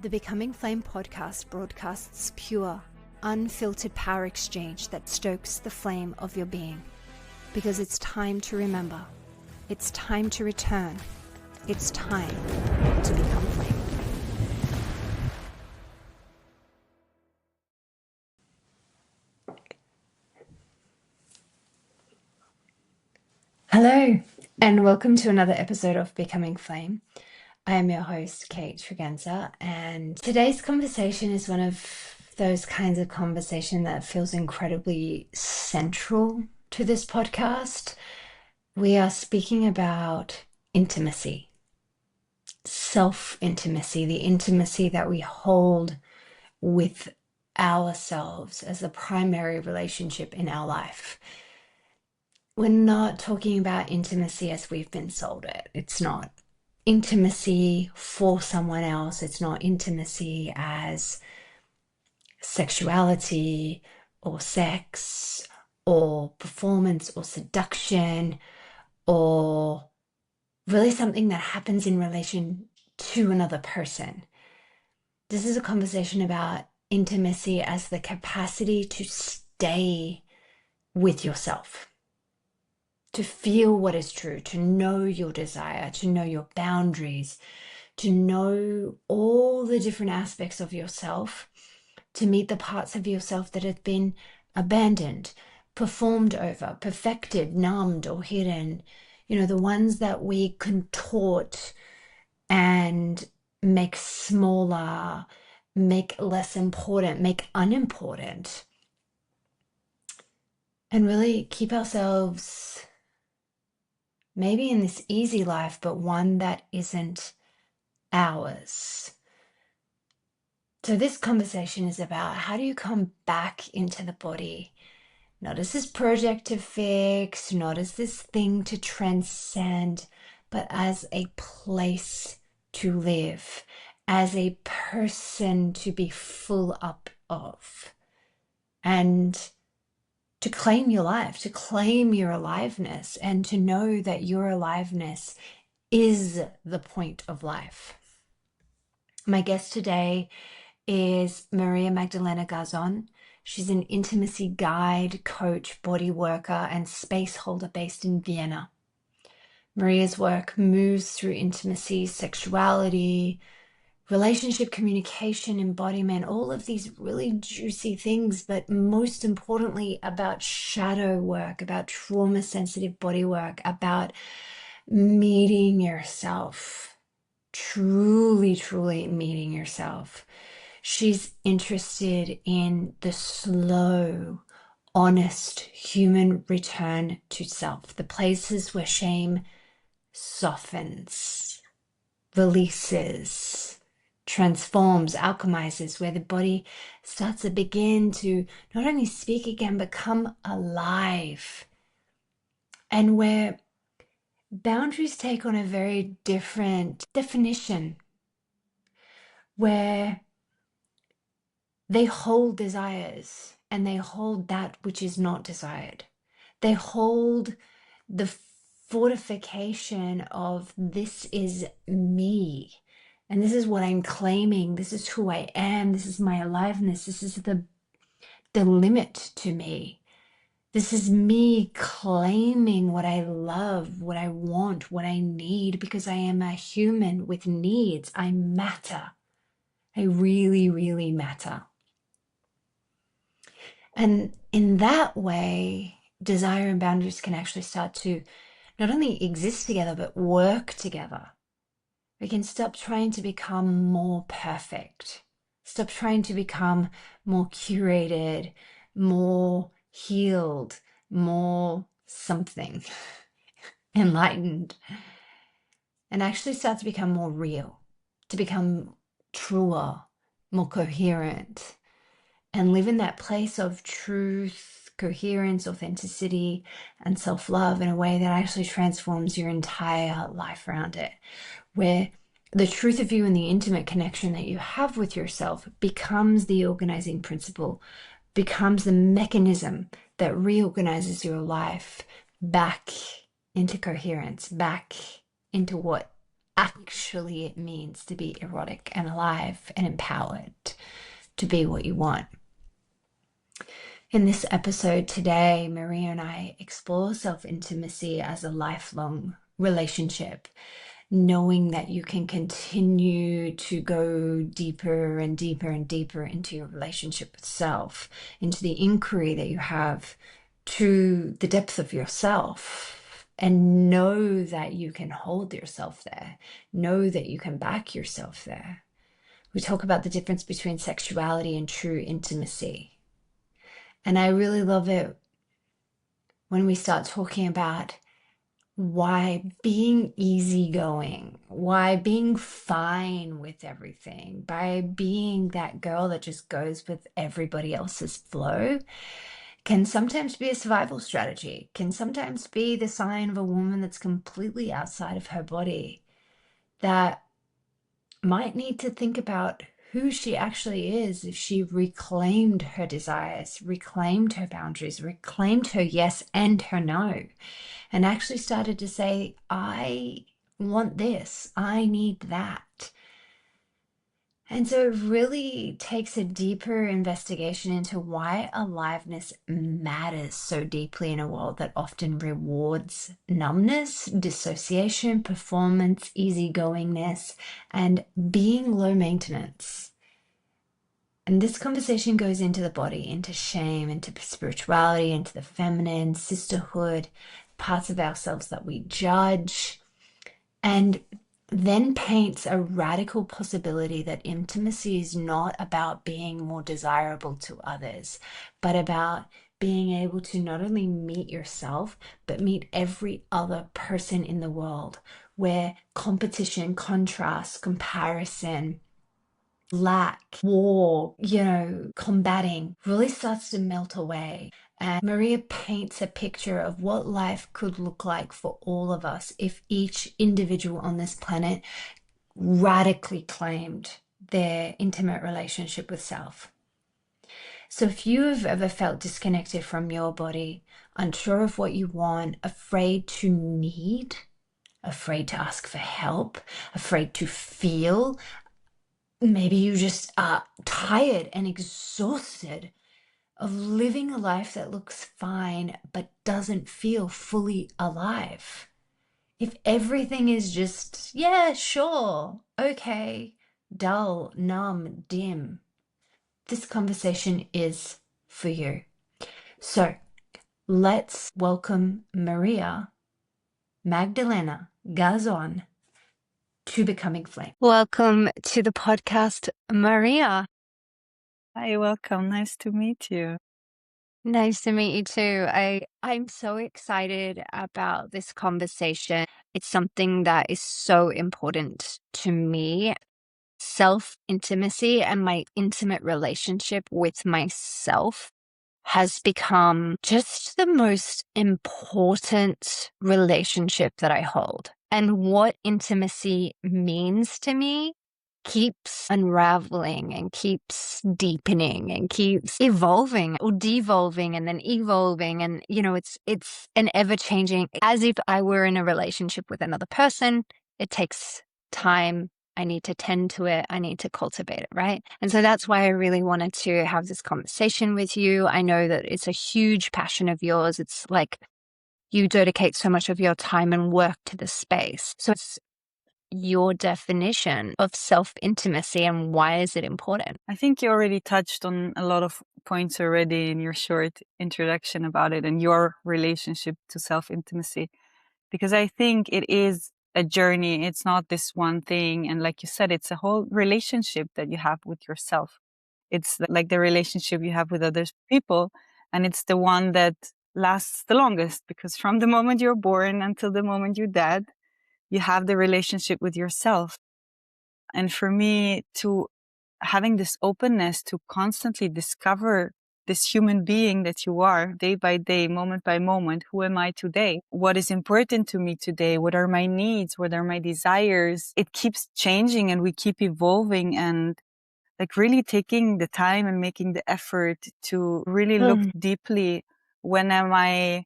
The Becoming Flame podcast broadcasts pure, unfiltered power exchange that stokes the flame of your being. Because it's time to remember. It's time to return. It's time to become flame. Hello, and welcome to another episode of Becoming Flame. I am your host, Kait, and today's conversation is one of those kinds of conversation that feels incredibly central to this podcast. We are speaking about intimacy, self-intimacy, the intimacy that we hold with ourselves as the primary relationship in our life. We're not talking about intimacy as we've been sold it. It's not intimacy for someone else. It's not intimacy as sexuality or sex or performance or seduction or really something that happens in relation to another person. This is a conversation about intimacy as the capacity to stay with yourself, to feel what is true, to know your desire, to know your boundaries, to know all the different aspects of yourself, to meet the parts of yourself that have been abandoned, performed over, perfected, numbed, or hidden. You know, the ones that we contort and make smaller, make less important, make unimportant, and really keep ourselves maybe in this easy life, but one that isn't ours. So this conversation is about how do you come back into the body, not as this project to fix, not as this thing to transcend, but as a place to live, as a person to be full up of, and to claim your life, to claim your aliveness, and to know that your aliveness is the point of life. My guest today is Magdalena Garzon. She's an intimacy guide, coach, body worker, and space holder based in Vienna. Maria's work moves through intimacy, sexuality, relationship, communication, embodiment, all of these really juicy things, but most importantly about shadow work, about trauma-sensitive body work, about meeting yourself, truly meeting yourself. She's interested in the slow, honest human return to self, the places where shame softens, releases, transforms, alchemizes, where the body starts to begin to not only speak again, but come alive. And where boundaries take on a very different definition, where they hold desires and they hold that which is not desired. They hold the fortification of this is me. And this is what I'm claiming. This is who I am. This is my aliveness. This is the limit to me. This is me claiming what I love, what I want, what I need, because I am a human with needs. I matter. I really matter. And in that way, desire and boundaries can actually start to not only exist together, but work together. We can stop trying to become more perfect, stop trying to become more curated, more healed, more something, enlightened, and actually start to become more real, to become truer, more coherent, and live in that place of truth, coherence, authenticity, and self-love in a way that actually transforms your entire life around it, where the truth of you and the intimate connection that you have with yourself becomes the organizing principle, becomes the mechanism that reorganizes your life back into coherence, back into what actually it means to be erotic and alive and empowered to be what you want. In this episode today, Maria and I explore self-intimacy as a lifelong relationship, knowing that you can continue to go deeper and deeper and deeper into your relationship with self, into the inquiry that you have to the depth of yourself, and know that you can hold yourself there, know that you can back yourself there. We talk about the difference between sexuality and true intimacy. And I really love it when we start talking about why being easygoing, why being fine with everything, by being that girl that just goes with everybody else's flow, can sometimes be a survival strategy, can sometimes be the sign of a woman that's completely outside of her body, that might need to think about who she actually is if she reclaimed her desires, reclaimed her boundaries, reclaimed her yes and her no, and actually started to say, I want this, I need that. And so it really takes a deeper investigation into why aliveness matters so deeply in a world that often rewards numbness, dissociation, performance, easygoingness, and being low maintenance. And this conversation goes into the body, into shame, into spirituality, into the feminine, sisterhood, parts of ourselves that we judge, and then paints a radical possibility that intimacy is not about being more desirable to others, but about being able to not only meet yourself, but meet every other person in the world, where competition, contrast, comparison, lack, war, combating really starts to melt away. And Maria paints a picture of what life could look like for all of us if each individual on this planet radically claimed their intimate relationship with self. So if you have ever felt disconnected from your body, unsure of what you want, afraid to need, afraid to ask for help, afraid to feel, maybe you just are tired and exhausted of living a life that looks fine but doesn't feel fully alive. If everything is just, yeah, sure, okay, dull, numb, dim, this conversation is for you. So let's welcome Maria Magdalena Garzon to Becoming Flame. Welcome to the podcast, Maria. Hi, welcome. Nice to meet you. Nice to meet you too. I'm so excited about this conversation. It's something that is so important to me. Self-intimacy and my intimate relationship with myself has become just the most important relationship that I hold. And what intimacy means to me keeps unraveling and keeps deepening and keeps evolving or devolving and then evolving. And, it's an ever changing, as if I were in a relationship with another person. It takes time. I need to tend to it. I need to cultivate it, right? And so that's why I really wanted to have this conversation with you. I know that it's a huge passion of yours. It's like you dedicate so much of your time and work to the space. So it's your definition of self-intimacy and why is it important? I think you already touched on a lot of points already in your short introduction about it and your relationship to self-intimacy, because I think it is a journey. It's not this one thing. And like you said, it's a whole relationship that you have with yourself. It's like the relationship you have with other people. And it's the one that lasts the longest, because from the moment you're born until the moment you're dead, you have the relationship with yourself. And for me, to having this openness to constantly discover this human being that you are day by day, moment by moment. Who am I today? What is important to me today? What are my needs? What are my desires? It keeps changing and we keep evolving, and like really taking the time and making the effort to really look deeply. When am I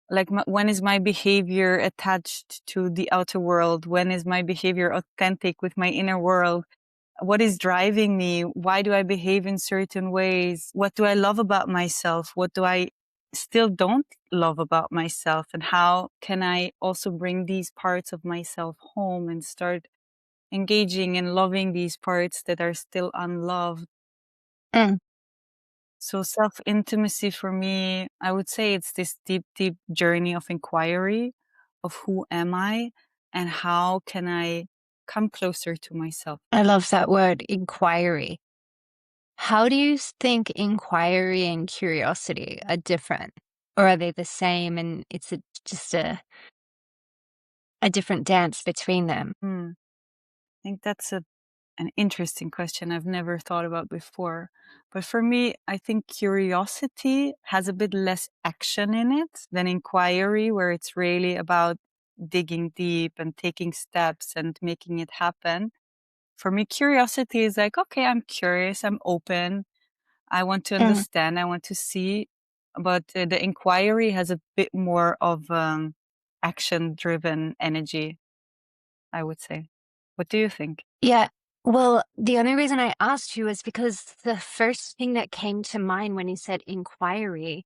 Like, when is my behavior attached to the outer world? When is my behavior authentic with my inner world? What is driving me? Why do I behave in certain ways? What do I love about myself? What do I still don't love about myself? And how can I also bring these parts of myself home and start engaging and loving these parts that are still unloved? Mm. So self-intimacy for me, I would say it's this deep, deep journey of inquiry of who am I and how can I come closer to myself. I love that word, inquiry. How do you think inquiry and curiosity are different? Or are they the same and it's just a different dance between them? Hmm. I think that's an interesting question I've never thought about before. But for me, I think curiosity has a bit less action in it than inquiry, where it's really about digging deep and taking steps and making it happen. For me, curiosity is like, okay, I'm curious, I'm open, I want to Mm. understand, I want to see. But the inquiry has a bit more of action driven energy, I would say. What do you think? Yeah. Well, the only reason I asked you is because the first thing that came to mind when you said inquiry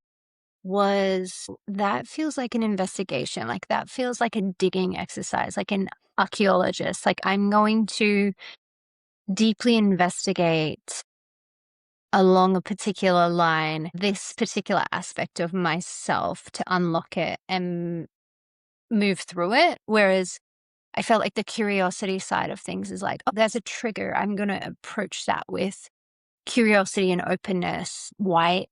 was that feels like an investigation. Like that feels like a digging exercise, like an archaeologist. Like I'm going to deeply investigate along a particular line this particular aspect of myself to unlock it and move through it. Whereas I felt like the curiosity side of things is like, oh, there's a trigger. I'm going to approach that with curiosity and openness. Why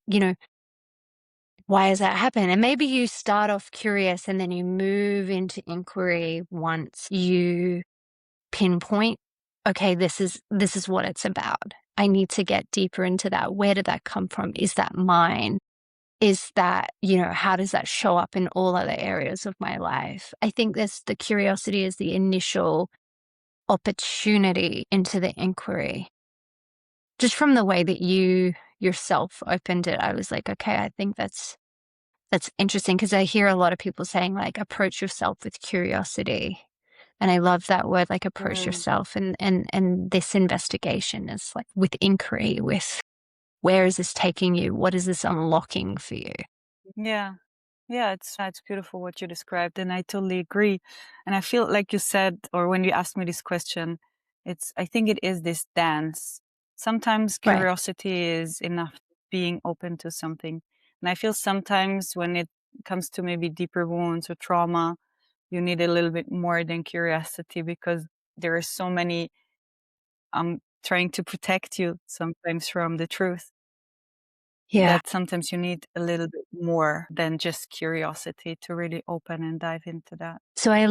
does that happen? And maybe you start off curious and then you move into inquiry once you pinpoint, okay, this is what it's about. I need to get deeper into that. Where did that come from? Is that mine? Is that, how does that show up in all other areas of my life? I think this the curiosity is the initial opportunity into the inquiry. Just from the way that you yourself opened it, I was like, okay, I think that's interesting because I hear a lot of people saying like approach yourself with curiosity. And I love that word, like approach Mm. yourself. And this investigation is like with inquiry, with where is this taking you? What is this unlocking for you? Yeah. Yeah, it's beautiful what you described, and I totally agree. And I feel like you said, or when you asked me this question, I think it is this dance. Sometimes Right. curiosity is enough being open to something. And I feel sometimes when it comes to maybe deeper wounds or trauma, you need a little bit more than curiosity because there are so many trying to protect you sometimes from the truth, Yeah. that sometimes you need a little bit more than just curiosity to really open and dive into that. So I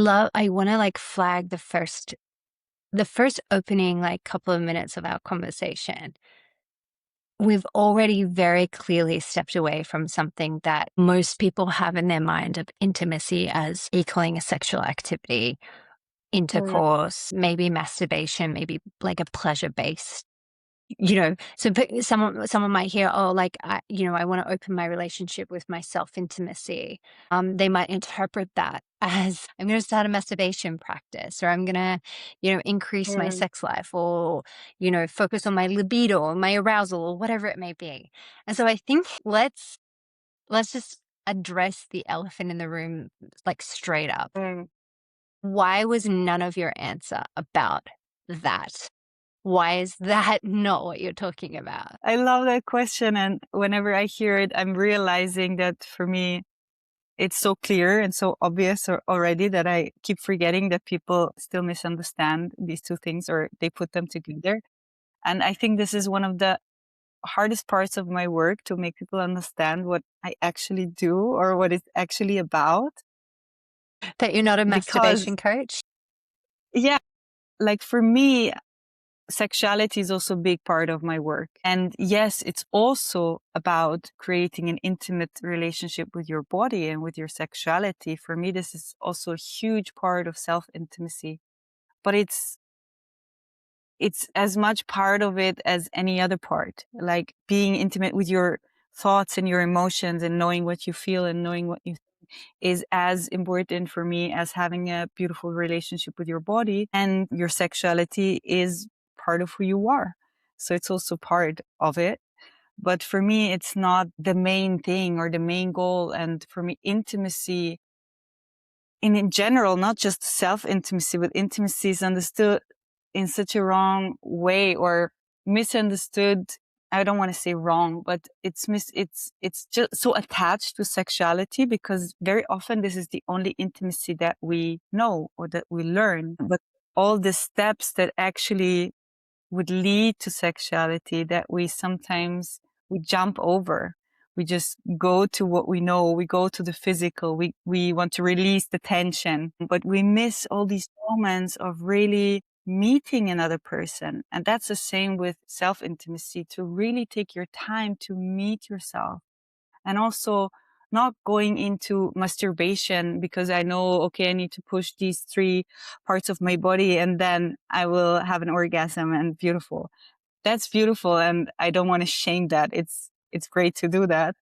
want to like flag the first opening, like couple of minutes of our conversation. We've already very clearly stepped away from something that most people have in their mind of intimacy as equaling a sexual activity, Mm, intercourse, maybe masturbation, maybe like a pleasure based. So someone might hear, oh, like I want to open my relationship with my self intimacy. They might interpret that as I'm going to start a masturbation practice, or I'm going to, increase my mm, sex life, or focus on my libido, or my arousal, or whatever it may be. And so I think let's just address the elephant in the room, like straight up. mm. Why was none of your answer about that? Why is that not what you're talking about? I love that question. And whenever I hear it, I'm realizing that for me, it's so clear and so obvious already that I keep forgetting that people still misunderstand these two things or they put them together. And I think this is one of the hardest parts of my work, to make people understand what I actually do or what it's actually about. That you're not a Because, masturbation coach? yeah, like for me, sexuality is also a big part of my work. And yes, it's also about creating an intimate relationship with your body and with your sexuality. For me, this is also a huge part of self intimacy, but it's as much part of it as any other part, like being intimate with your thoughts and your emotions and knowing what you feel and knowing what you think. is as important for me as having a beautiful relationship with your body. And your sexuality is part of who you are. So it's also part of it. But for me, it's not the main thing or the main goal. And for me, intimacy in general, not just self-intimacy, but intimacy is understood in such a wrong way or misunderstood. I don't want to say wrong, but it's just so attached to sexuality because very often this is the only intimacy that we know or that we learn. But all the steps that actually would lead to sexuality that we jump over. We just go to what we know. We go to the physical. We want to release the tension, but we miss all these moments of really meeting another person. And that's the same with self-intimacy, to really take your time to meet yourself. And also not going into masturbation because I know, okay, I need to push these 3 parts of my body and then I will have an orgasm and beautiful. That's beautiful. And I don't want to shame that. It's great to do that.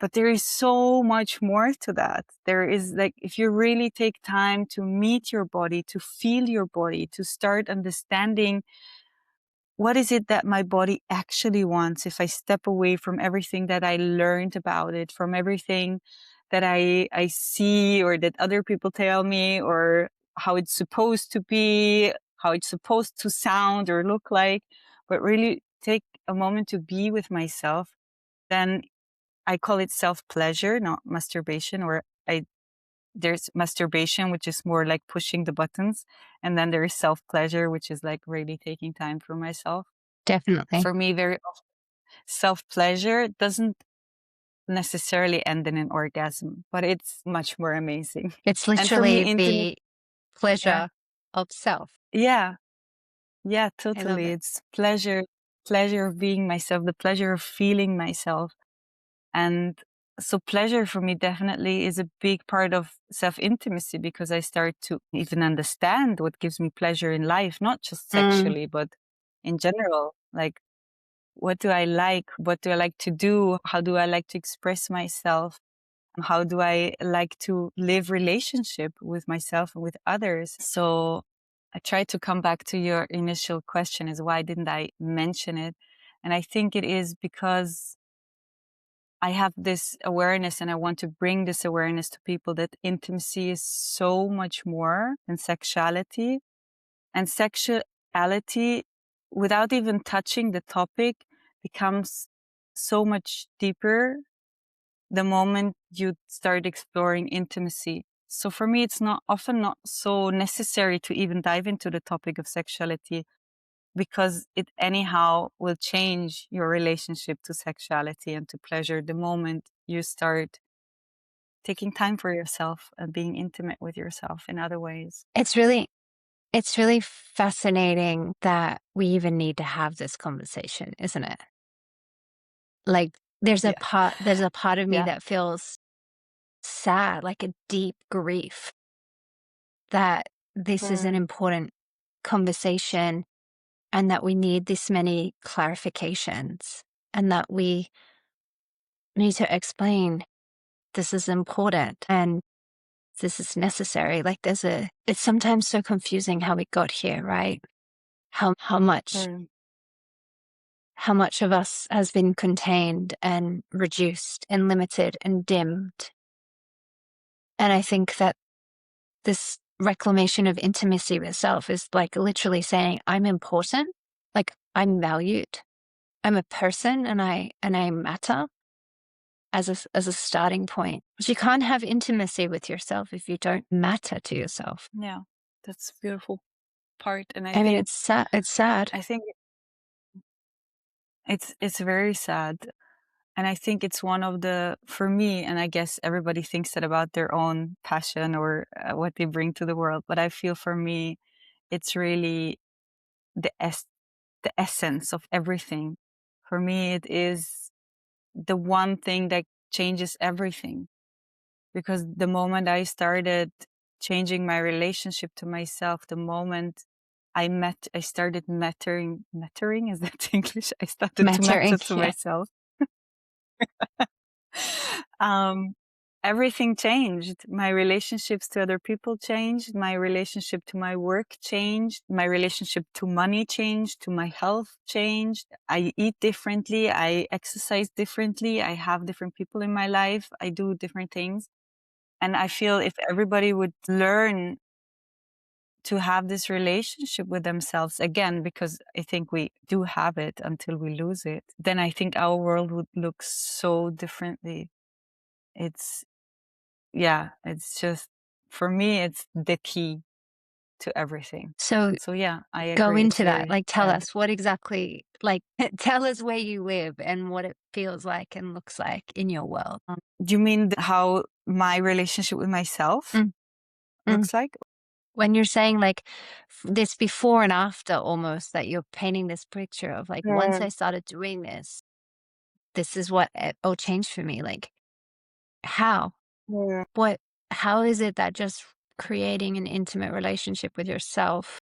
But there is so much more to that. There is like, if you really take time to meet your body, to feel your body, to start understanding what is it that my body actually wants if I step away from everything that I learned about it, from everything that I see or that other people tell me, or how it's supposed to be, how it's supposed to sound or look like, but really take a moment to be with myself. Then I call it self-pleasure, not masturbation, or there's masturbation, which is more like pushing the buttons. And then there is self-pleasure, which is like really taking time for myself. Definitely. For me, very often, self-pleasure doesn't necessarily end in an orgasm, but it's much more amazing. It's And for me, literally intimate, the yeah, pleasure of self. yeah, yeah, I love totally. it. It's pleasure of being myself, the pleasure of feeling myself. And so pleasure for me definitely is a big part of self-intimacy because I start to even understand what gives me pleasure in life, not just Mm. sexually, but in general. Like, what do I like? What do I like to do? How do I like to express myself? How do I like to live relationship with myself and with others? So I try to come back to your initial question is why didn't I mention it? And I think it is because I have this awareness and I want to bring this awareness to people that intimacy is so much more than sexuality. And sexuality, without even touching the topic, becomes so much deeper the moment you start exploring intimacy. So for me, it's not often not so necessary to even dive into the topic of sexuality because it anyhow will change your relationship to sexuality and to pleasure the moment you start taking time for yourself and being intimate with yourself in other ways. It's really fascinating that we even need to have this conversation, isn't it? Like Yeah. there's a part of me Yeah. that feels sad, like a deep grief that this is an For important conversation and that we need this many clarifications and that we need to explain this is important and this is necessary. Like it's sometimes so confusing how we got here, right? How much for how much of us has been contained and reduced and limited and dimmed. And I think that this reclamation of intimacy with self is like literally saying, I'm important, like I'm valued, I'm a person and I matter as a starting point. But you can't have intimacy with yourself if you don't matter to yourself. yeah, that's a beautiful part. And I mean, it's sad. It's sad. I think it's very sad. And I think it's one of the, for me, and I guess everybody thinks that about their own passion or what they bring to the world. But I feel for me, it's really the the essence of everything. For me, it is the one thing that changes everything. Because the moment I started changing my relationship to myself, the moment I started mattering, is that English? I started to Mattering. matter to Yeah. myself. Um, everything changed. My relationships to other people changed. My relationship to my work changed. My relationship to money changed. To my health changed. I eat differently. I exercise differently. I have different people in my life. I do different things. And I feel if everybody would learn to have this relationship with themselves again, because I think we do have it until we lose it, then I think our world would look so differently. It's, yeah, it's just, for me, it's the key to everything. So So yeah, I go agree. It's into that. very, Like, tell us what exactly, like, tell us where you live and what it feels like and looks like in your world. do you mean how my relationship with myself Mm, mm. looks like? When you're saying like this before and after almost that you're painting this picture of like, once I started doing this, this is what it all changed for me. Like, how? Yeah. What, how is it that just creating an intimate relationship with yourself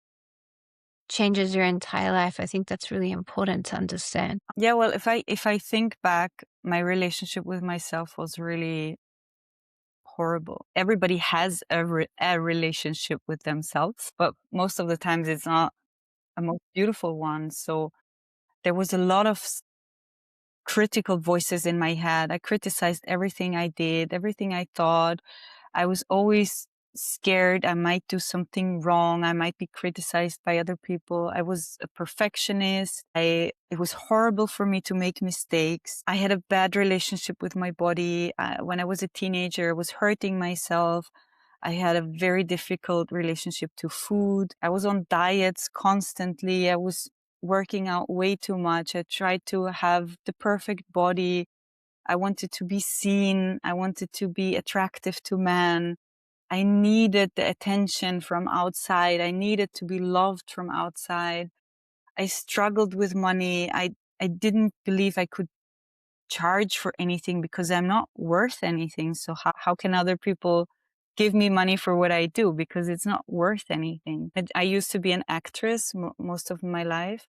changes your entire life? I think that's really important to understand. Yeah, well, if I think back, my relationship with myself was really horrible. Everybody has a relationship with themselves, but most of the times it's not a most beautiful one. So there was a lot of critical voices in my head. I criticized everything I did, everything I thought. I was always scared I might do something wrong. I might be criticized by other people. I was a perfectionist. It was horrible for me to make mistakes. I had a bad relationship with my body. When I was a teenager, I was hurting myself. I had a very difficult relationship to food. I was on diets constantly. I was working out way too much. I tried to have the perfect body. I wanted to be seen. I wanted to be attractive to men. I needed the attention from outside. I needed to be loved from outside. I struggled with money. I didn't believe I could charge for anything because I'm not worth anything. So how can other people give me money for what I do? Because it's not worth anything. I used to be an actress most of my life.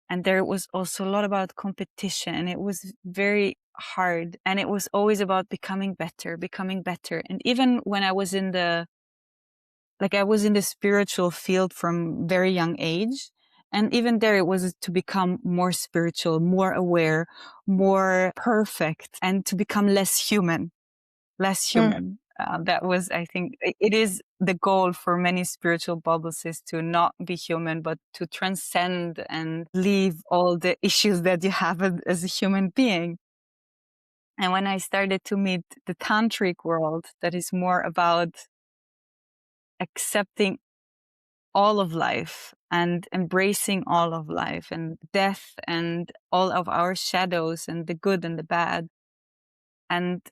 And there was also a lot about competition, and it was very hard. And it was always about becoming better, becoming better. And even when I was I was in the spiritual field from very young age. And even there, it was to become more spiritual, more aware, more perfect, and to become less human, less Mm. human. That was, I think, it is the goal for many spiritual bubbles is to not be human, but to transcend and leave all the issues that you have as a human being. And when I started to meet the tantric world, that is more about accepting all of life and embracing all of life and death and all of our shadows and the good and the bad. And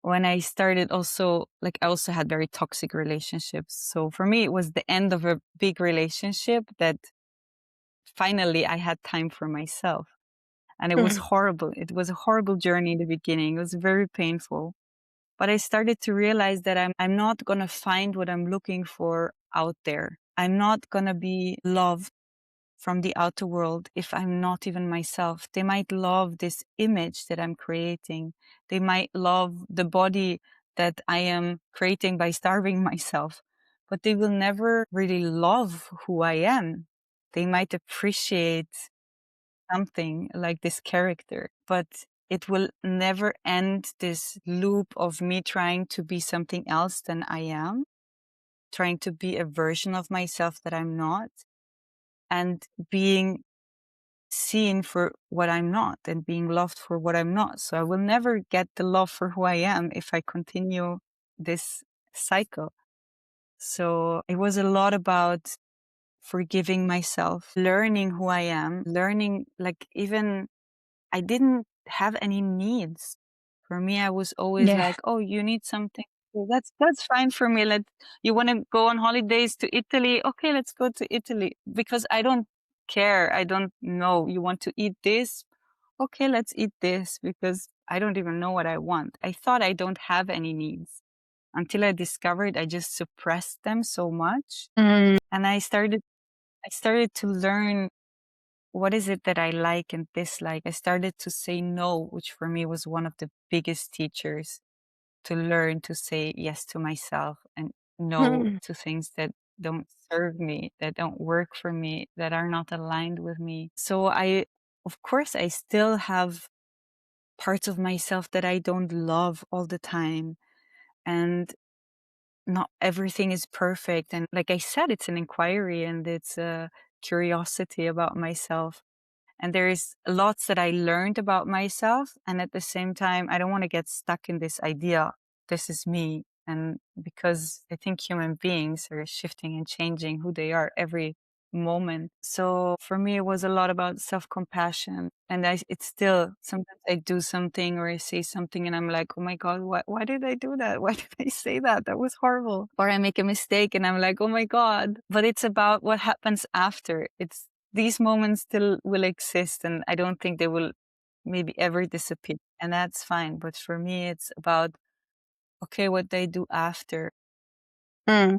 when I started also, I also had very toxic relationships. So for me, it was the end of a big relationship that finally I had time for myself. And it was Mm. horrible. It was a horrible journey in the beginning. It was very painful. But I started to realize that I'm not going to find what I'm looking for out there. I'm not going to be loved from the outer world if I'm not even myself. They might love this image that I'm creating. They might love the body that I am creating by starving myself, but they will never really love who I am. They might appreciate something like this character, but it will never end this loop of me trying to be something else than I am, trying to be a version of myself that I'm not, and being seen for what I'm not and being loved for what I'm not. So I will never get the love for who I am if I continue this cycle. So it was a lot about forgiving myself, learning who I am, learning even I didn't have any needs. For me, I was always Yeah. like, "Oh, you need something? Well, that's fine for me. You want to go on holidays to Italy? Okay, let's go to Italy because I don't care. I don't know. You want to eat this? Okay, let's eat this because I don't even know what I want. I thought I don't have any needs until I discovered I just suppressed them so much, Mm. and I started to learn what is it that I like and dislike. I started to say no, which for me was one of the biggest teachers. to learn to say yes to myself and no Mm. to things that don't serve me, that don't work for me, that are not aligned with me. So of course, I still have parts of myself that I don't love all the time. And not everything is perfect. And like I said, it's an inquiry and it's a curiosity about myself. And there is lots that I learned about myself. And at the same time, I don't want to get stuck in this idea, this is me. And because I think human beings are shifting and changing who they are every moment. So for me, it was a lot about self compassion. And it's still, sometimes I do something or I say something and I'm like, oh my God, why did I do that? Why did I say that? That was horrible. Or I make a mistake and I'm like, oh my God. But it's about what happens after. These moments still will exist and I don't think they will maybe ever disappear. And that's fine. But for me, it's about, okay, what they do after. Mm.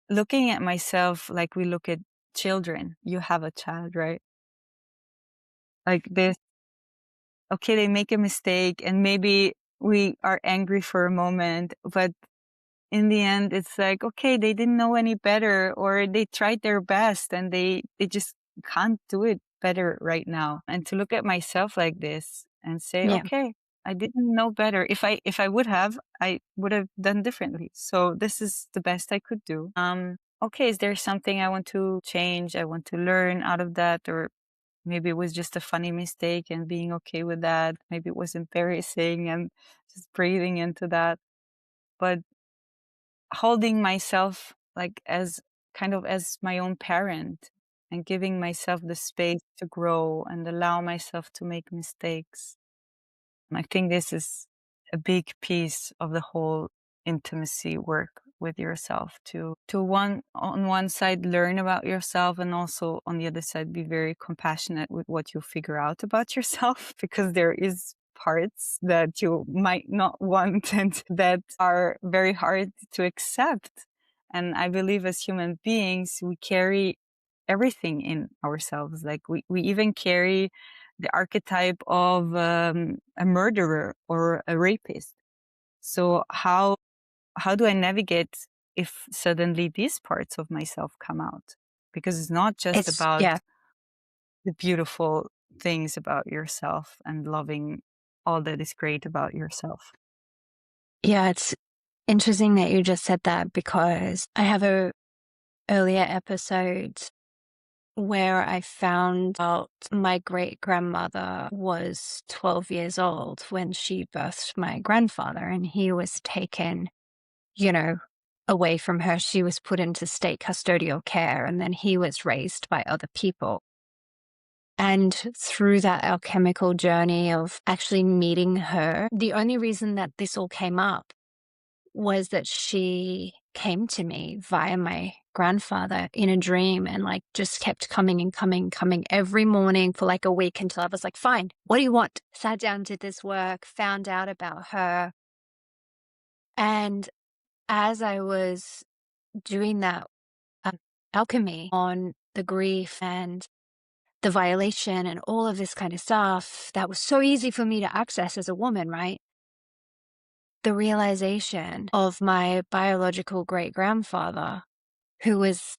Looking at myself like we look at children. You have a child, right? Like this, okay, they make a mistake and maybe we are angry for a moment, but in the end, it's like, okay, they didn't know any better or they tried their best and they just can't do it better right now. And to look at myself like this and say, Yeah. okay, I didn't know better. If I would have, I would have done differently. So this is the best I could do. Okay, is there something I want to change? I want to learn out of that, or maybe it was just a funny mistake and being okay with that. Maybe it was embarrassing and just breathing into that. But holding myself like as kind of as my own parent and giving myself the space to grow and allow myself to make mistakes. I think this is a big piece of the whole intimacy work with yourself to one on one side learn about yourself and also on the other side be very compassionate with what you figure out about yourself because there is parts that you might not want and that are very hard to accept. And I believe as human beings we carry everything in ourselves, like we even carry the archetype of a murderer or a rapist. So how do I navigate if suddenly these parts of myself come out? Because it's not just It's, about yeah. the beautiful things about yourself and loving all that is great about yourself. Yeah, it's interesting that you just said that because I have a earlier episode where I found out my great grandmother was 12 years old when she birthed my grandfather, and he was taken, you know, away from her. She was put into state custodial care, and then he was raised by other people. And through that alchemical journey of actually meeting her, the only reason that this all came up was that she came to me via my grandfather in a dream and like just kept coming and coming every morning for like a week until I was like, fine, what do you want? Sat down, did this work, found out about her. And as I was doing that um, alchemy on the grief and the violation and all of this kind of stuff that was so easy for me to access as a woman, right? The realization of my biological great grandfather, who was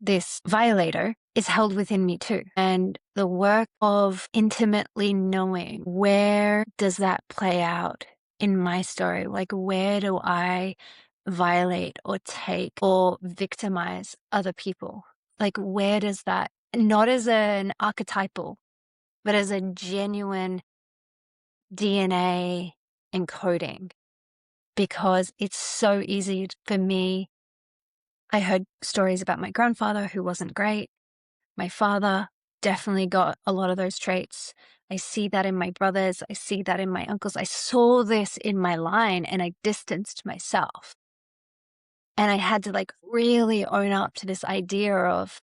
this violator, is held within me too. And the work of intimately knowing where does that play out in my story? Like, where do I violate or take or victimize other people? Like, where does that, not as an archetypal, but as a genuine DNA encoding? Because it's so easy for me. I heard stories about my grandfather who wasn't great. My father definitely got a lot of those traits. I see that in my brothers. I see that in my uncles. I saw this in my line and I distanced myself. And I had to like really own up to this idea of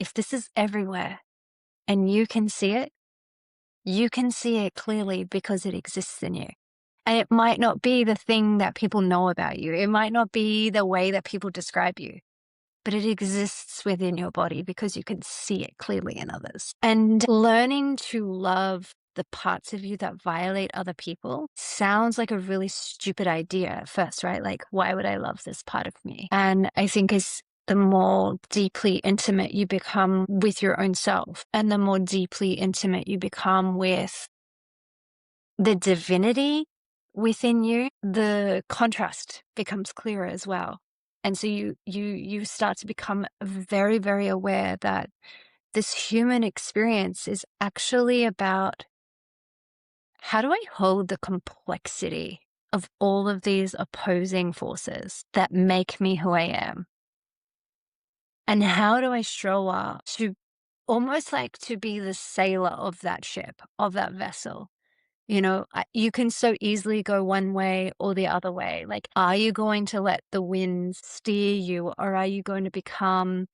if this is everywhere and you can see it clearly because it exists in you. And it might not be the thing that people know about you. It might not be the way that people describe you, but it exists within your body because you can see it clearly in others. And learning to love the parts of you that violate other people sounds like a really stupid idea at first, right? Like, why would I love this part of me? And I think as the more deeply intimate you become with your own self, and the more deeply intimate you become with the divinity within you, the contrast becomes clearer as well. And so you start to become very, very aware that this human experience is actually about, how do I hold the complexity of all of these opposing forces that make me who I am? And how do I show up to almost like to be the sailor of that ship, of that vessel? You know, you can so easily go one way or the other way. Like, are you going to let the winds steer you, or are you going to become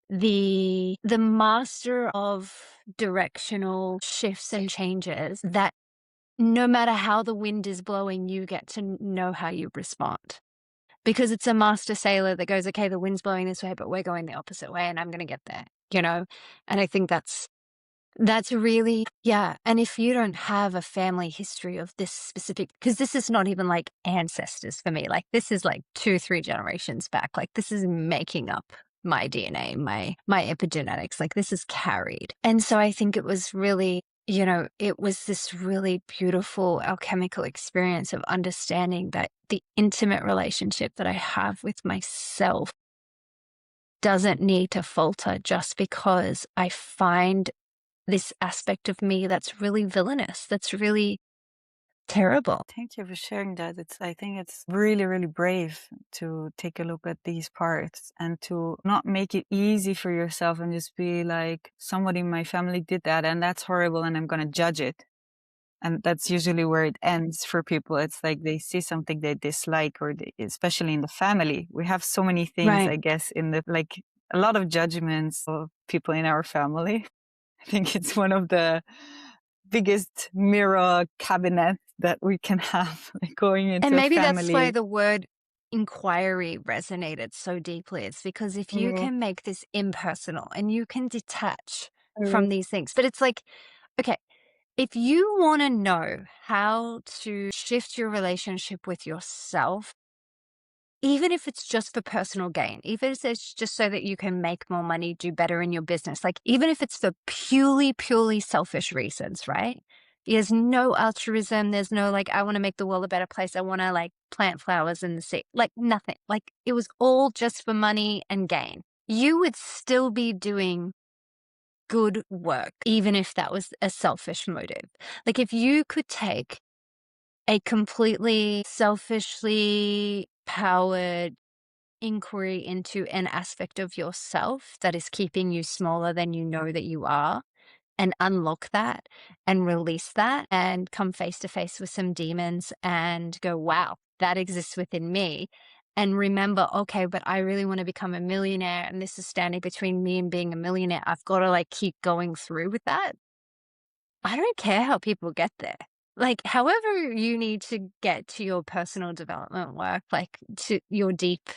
the master of directional shifts and changes that no matter how the wind is blowing, you get to know how you respond? Because it's a master sailor that goes, okay, the wind's blowing this way, but we're going the opposite way and I'm going to get there, you know? And I think that's really, yeah. And if you don't have a family history of this specific, because this is not even like ancestors for me, like this is like 2, 3 generations back. Like this is making up my DNA, my epigenetics, like this is carried. And so I think it was really, it was this really beautiful alchemical experience of understanding that the intimate relationship that I have with myself doesn't need to falter just because I find this aspect of me that's really villainous, that's really terrible. Thank you for sharing that. I think it's really, really brave to take a look at these parts and to not make it easy for yourself and just be like, somebody in my family did that and that's horrible and I'm going to judge it. And that's usually where it ends for people. It's like they see something they dislike, or especially in the family. We have so many things, Right. I guess, like a lot of judgments of people in our family. I think it's one of the biggest mirror cabinets that we can have, like going And into a maybe that's why family. the word inquiry resonated so deeply. It's because if you Mm, can make this impersonal and you can detach mm, from these things, but it's like, okay, if you want to know how to shift your relationship with yourself, even if it's just for personal gain, even if it's just so that you can make more money, do better in your business, like even if it's for purely, purely selfish reasons, right? There's no altruism. There's no like, I want to make the world a better place. I want to like plant flowers in the sea, like nothing. Like it was all just for money and gain. You would still be doing good work, even if that was a selfish motive. Like if you could take a completely selfishly powered inquiry into an aspect of yourself that is keeping you smaller than you know that you are, and unlock that and release that and come face to face with some demons and go, wow, that exists within me. And remember, okay, but I really want to become a millionaire and this is standing between me and being a millionaire. I've got to like keep going through with that. I don't care how people get there. Like, however you need to get to your personal development work, like to your deep,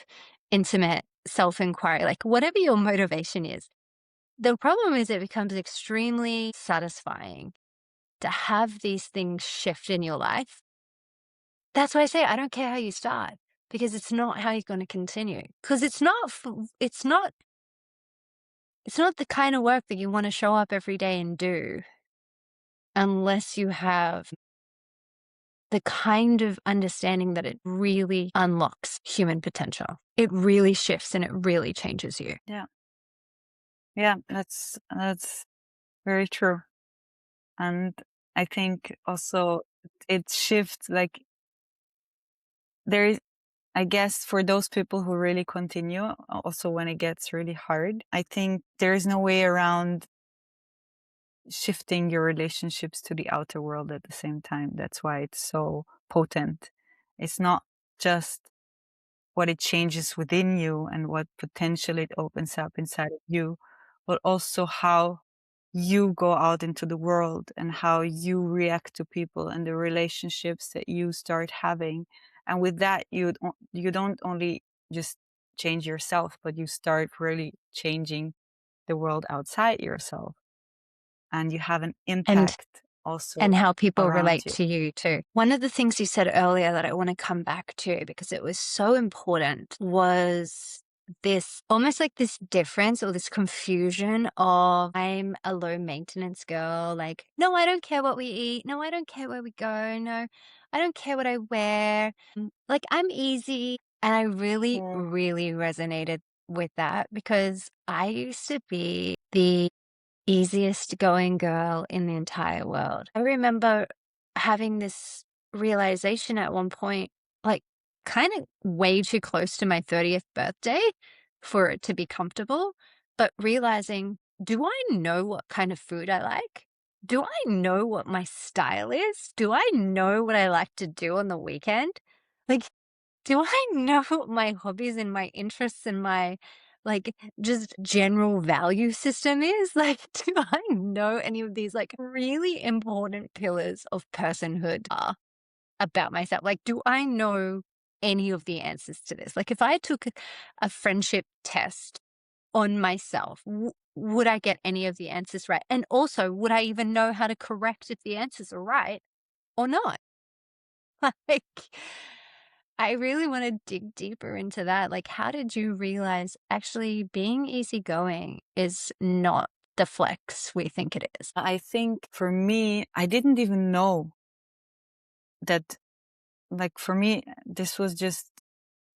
intimate self inquiry, like whatever your motivation is. The problem is it becomes extremely satisfying to have these things shift in your life. That's why I say I don't care how you start, because it's not how you're going to continue. Because it's not the kind of work that you want to show up every day and do unless you have the kind of understanding that it really unlocks human potential. It really shifts and it really changes you. yeah, yeah, that's very true. And I think also it shifts. Like there is, I guess, for those people who really continue, also when it gets really hard, I think there is no way around shifting your relationships to the outer world at the same time. That's why it's so potent. It's not just what it changes within you and what potential it opens up inside of you, but also how you go out into the world and how you react to people and the relationships that you start having. And with that, you don't only just change yourself, but you start really changing the world outside yourself, and you have an And impact. also and how people around relate you. to you too. One of the things you said earlier that I want to come back to because it was so important was this almost like this difference or this confusion of I'm a low maintenance girl. Like, no, I don't care what we eat. No, I don't care where we go. No, I don't care what I wear. Like, I'm easy. And I really, Yeah. really resonated with that because I used to be the easiest going girl in the entire world. I remember having this realization at one point, like kind of way too close to my 30th birthday for it to be comfortable, but realizing, do I know what kind of food I like? Do I know what my style is? Do I know what I like to do on the weekend? Like, do I know what my hobbies and my interests and my, like, just general value system is? Like, do I know any of these, like, really important pillars of personhood are about myself? Like, do I know any of the answers to this? Like, if I took a friendship test on myself, would I get any of the answers right? And also, would I even know how to correct if the answers are right or not? Like, I really want to dig deeper into that. Like, how did you realize actually being easygoing is not the flex we think it is? I think for me, I didn't even know that, like, for me, this was just,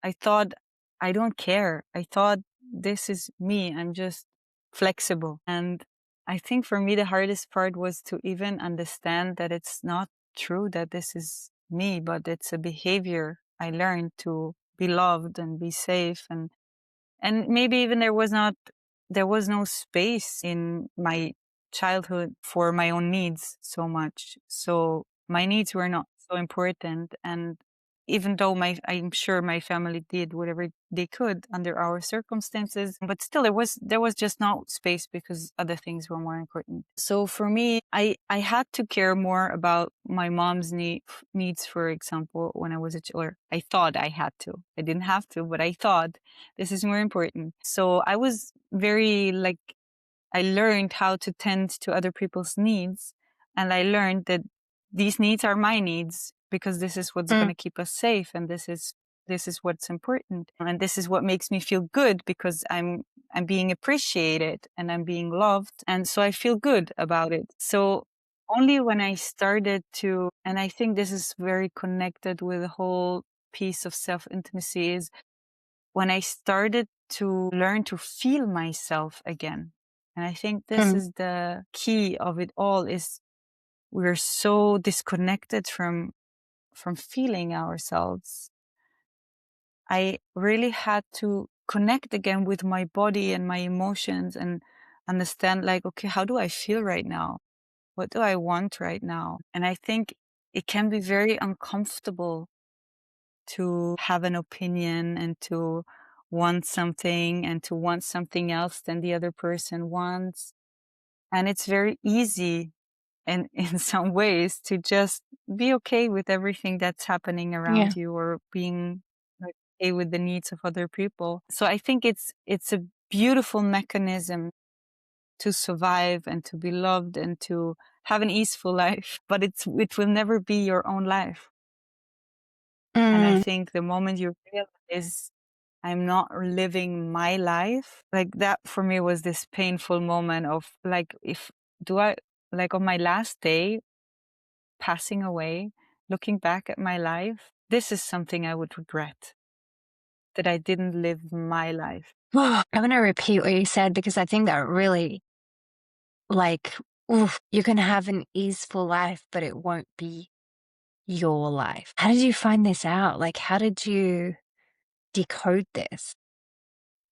I thought, I don't care. I thought this is me. I'm just flexible. And I think for me, the hardest part was to even understand that it's not true that this is me, but it's a behavior I learned to be loved and be safe. And maybe even there was no space in my childhood for my own needs so much. So my needs were not so important. And even though I'm sure my family did whatever they could under our circumstances, but still there was just no space because other things were more important. So for me, I had to care more about my mom's needs, for example, when I was a child. Or I thought I had to. I didn't have to, but I thought this is more important. So I was very like, I learned how to tend to other people's needs. And I learned that these needs are my needs because this is what's going Mm, to keep us safe. And this is what's important. And this is what makes me feel good because I'm being appreciated and I'm being loved. And so I feel good about it. So only when I started to, and I think this is very connected with the whole piece of self intimacy, is when I started to learn to feel myself again. And I think this mm, is the key of it all, is we're so disconnected from feeling ourselves. I really had to connect again with my body and my emotions and understand, like, okay, how do I feel right now? What do I want right now? And I think it can be very uncomfortable to have an opinion and to want something and to want something else than the other person wants. And it's very easy and in some ways to just be okay with everything that's happening yeah. around you, or being like okay with the needs of other people. So I think it's a beautiful mechanism to survive and to be loved and to have an easeful life, but it will never be your own life. And I Mm, think the moment you realize I'm not living my life, like that for me was this painful moment of like, if do I, like on my last day, passing away, looking back at my life, this is something I would regret, that I didn't live my life. I'm going to repeat what you said because I think that really, like, oof, you can have an easeful life, but it won't be your life. How did you find this out? Like, how did you decode this?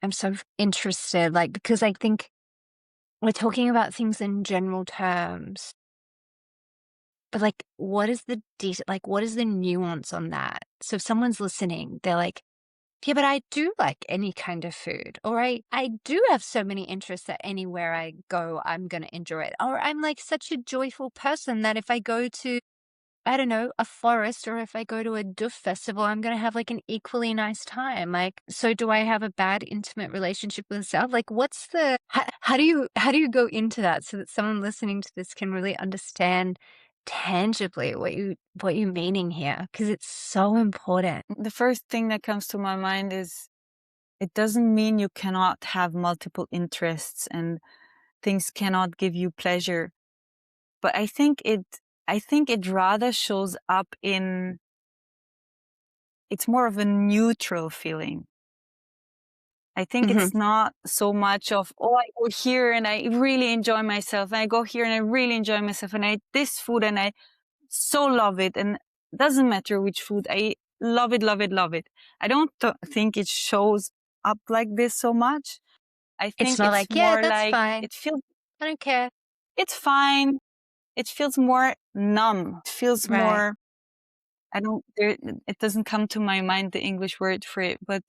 I'm so interested, like, because I think we're talking about things in general terms, but like, what is the like, what is the nuance on that? So if someone's listening, they're like, yeah, but I do like any kind of food, or I do have so many interests that anywhere I go, I'm going to enjoy it. Or I'm like such a joyful person that if I go to I don't know, a forest, or if I go to a doof festival, I'm gonna have like an equally nice time. Like, so do I have a bad intimate relationship with self? Like, what's the how do you go into that so that someone listening to this can really understand tangibly what you meaning here? Because it's so important. The first thing that comes to my mind is it doesn't mean you cannot have multiple interests and things cannot give you pleasure. But I think it rather shows up in, it's more of a neutral feeling. I think Hmm. it's not so much of, oh, I go here and I really enjoy myself. And I go here and I really enjoy myself. And I eat this food and I so love it. And it doesn't matter which food. I love it, love it, love it. I don't think it shows up like this so much. I It's think not it's like, yeah, more that's like fine. I don't care. it's fine. It feels more numb. It feels Right. more, it doesn't come to my mind the English word for it, but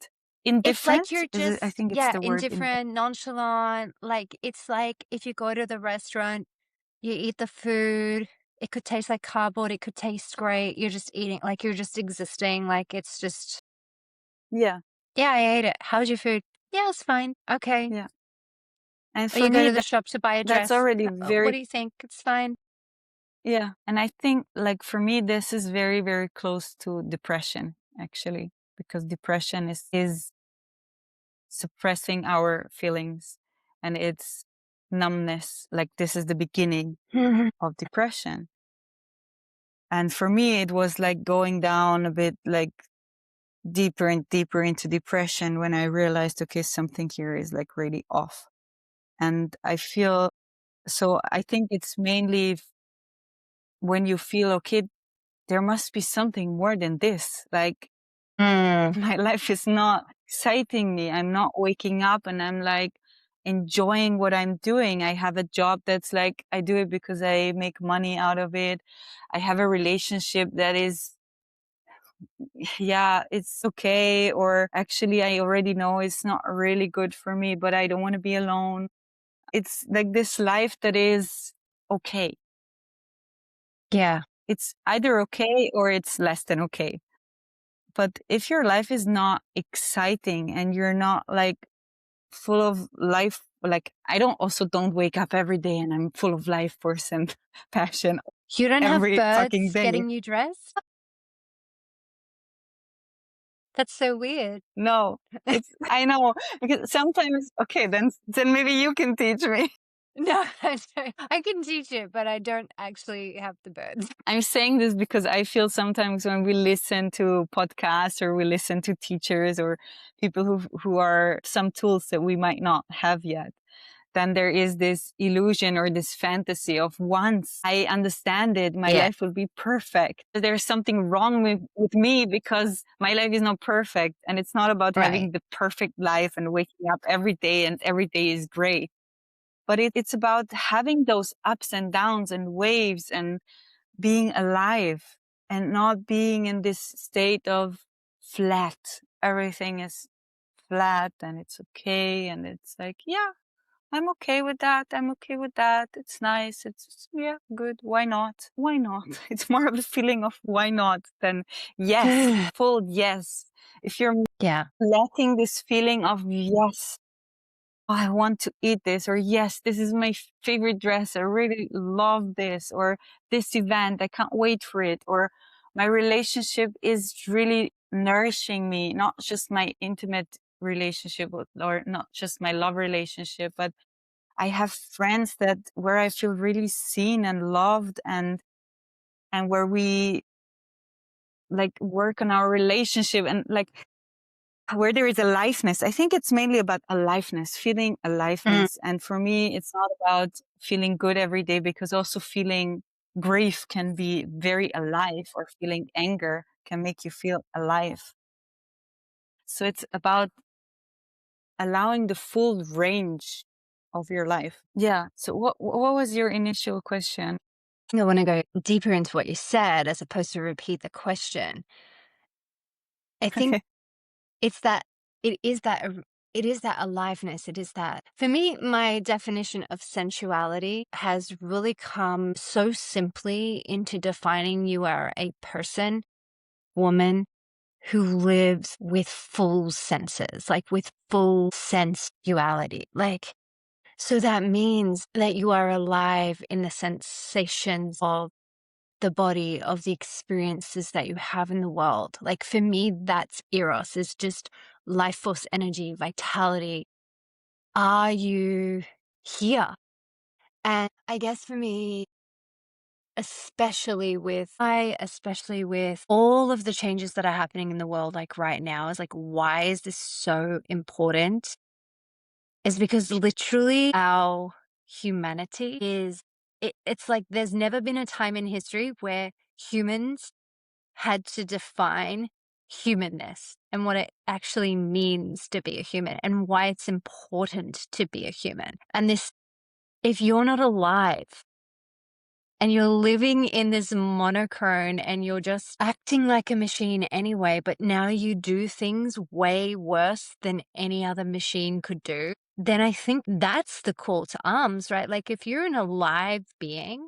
It's like indifferent you're is it, I just, think it's yeah, the word indifferent. indifferent, nonchalant. Like, it's like if you go to the restaurant, you eat the food, it could taste like cardboard, it could taste great. You're just eating, like, you're just existing. Like, it's just, Yeah, yeah, I ate it. How's your food? Yeah, it's fine. Okay. yeah. And Or for you go me, to the shop to buy a that's dress. already What very, do you think? It's fine. yeah. And I think like for me, this is very, very close to depression, actually, because depression is suppressing our feelings and it's numbness. Like this is the beginning of depression. And for me, it was like going down a bit like deeper and deeper into depression when I realized, okay, something here is like really off. And I feel, so I think it's mainly when you feel, okay, there must be something more than this. Like Mm. my life is not exciting me. I'm not waking up and I'm like enjoying what I'm doing. I have a job that's like, I do it because I make money out of it. I have a relationship that is, yeah, it's okay. Or actually, I already know it's not really good for me, but I don't want to be alone. It's like this life that is okay. Yeah. It's either okay or it's less than okay. But if your life is not exciting and you're not like full of life, like I don't wake up every day and I'm full of life force and passion You don't have every fucking birds day. getting you dressed? That's so weird. No, I know, because sometimes, okay, then maybe you can teach me. No, I can teach it, but I don't actually have the birds. I'm saying this because I feel sometimes when we listen to podcasts or we listen to teachers or people who are some tools that we might not have yet, then there is this illusion or this fantasy of once I understand it, my Yeah. life will be perfect. There's something wrong with me because my life is not perfect. And it's not about Right. having the perfect life and waking up every day and every day is great. But it's about having those ups and downs and waves and being alive and not being in this state of flat. Everything is flat and it's okay. And it's like, yeah, I'm okay with that. I'm okay with that. It's nice. It's, yeah, good. Why not? Why not? It's more of a feeling of why not than yes, full yes. If you're Yeah. letting this feeling of yes, I want to eat this, or yes, this is my favorite dress. I really love this, or this event. I can't wait for it, or my relationship is really nourishing me, not just my intimate relationship or not just my love relationship, but I have friends that where I feel really seen and loved and where we like work on our relationship and like where there is aliveness. I think it's mainly about aliveness, feeling Mm. aliveness. And for me, it's not about feeling good every day because also feeling grief can be very alive or feeling anger can make you feel alive. So it's about allowing the full range of your life. Yeah. So what was your initial question? I want to go deeper into what you said as opposed to repeat the question. I think Okay. it's that it is that it is that aliveness. It is that. For me, my definition of sensuality has really come so simply into defining you are a person, woman, who lives with full senses, like with full sensuality. Like, so that means that you are alive in the sensations of the body, of the experiences that you have in the world. Like for me, that's Eros, is just life force, energy, vitality. Are you here? And I guess for me, especially with all of the changes that are happening in the world, like right now, is like, why is this so important? Is because literally our humanity it's like there's never been a time in history where humans had to define humanness and what it actually means to be a human and why it's important to be a human. And this, if you're not alive and you're living in this monochrome and you're just acting like a machine anyway, but now you do things way worse than any other machine could do, then I think that's the call to arms, right? Like if you're an alive being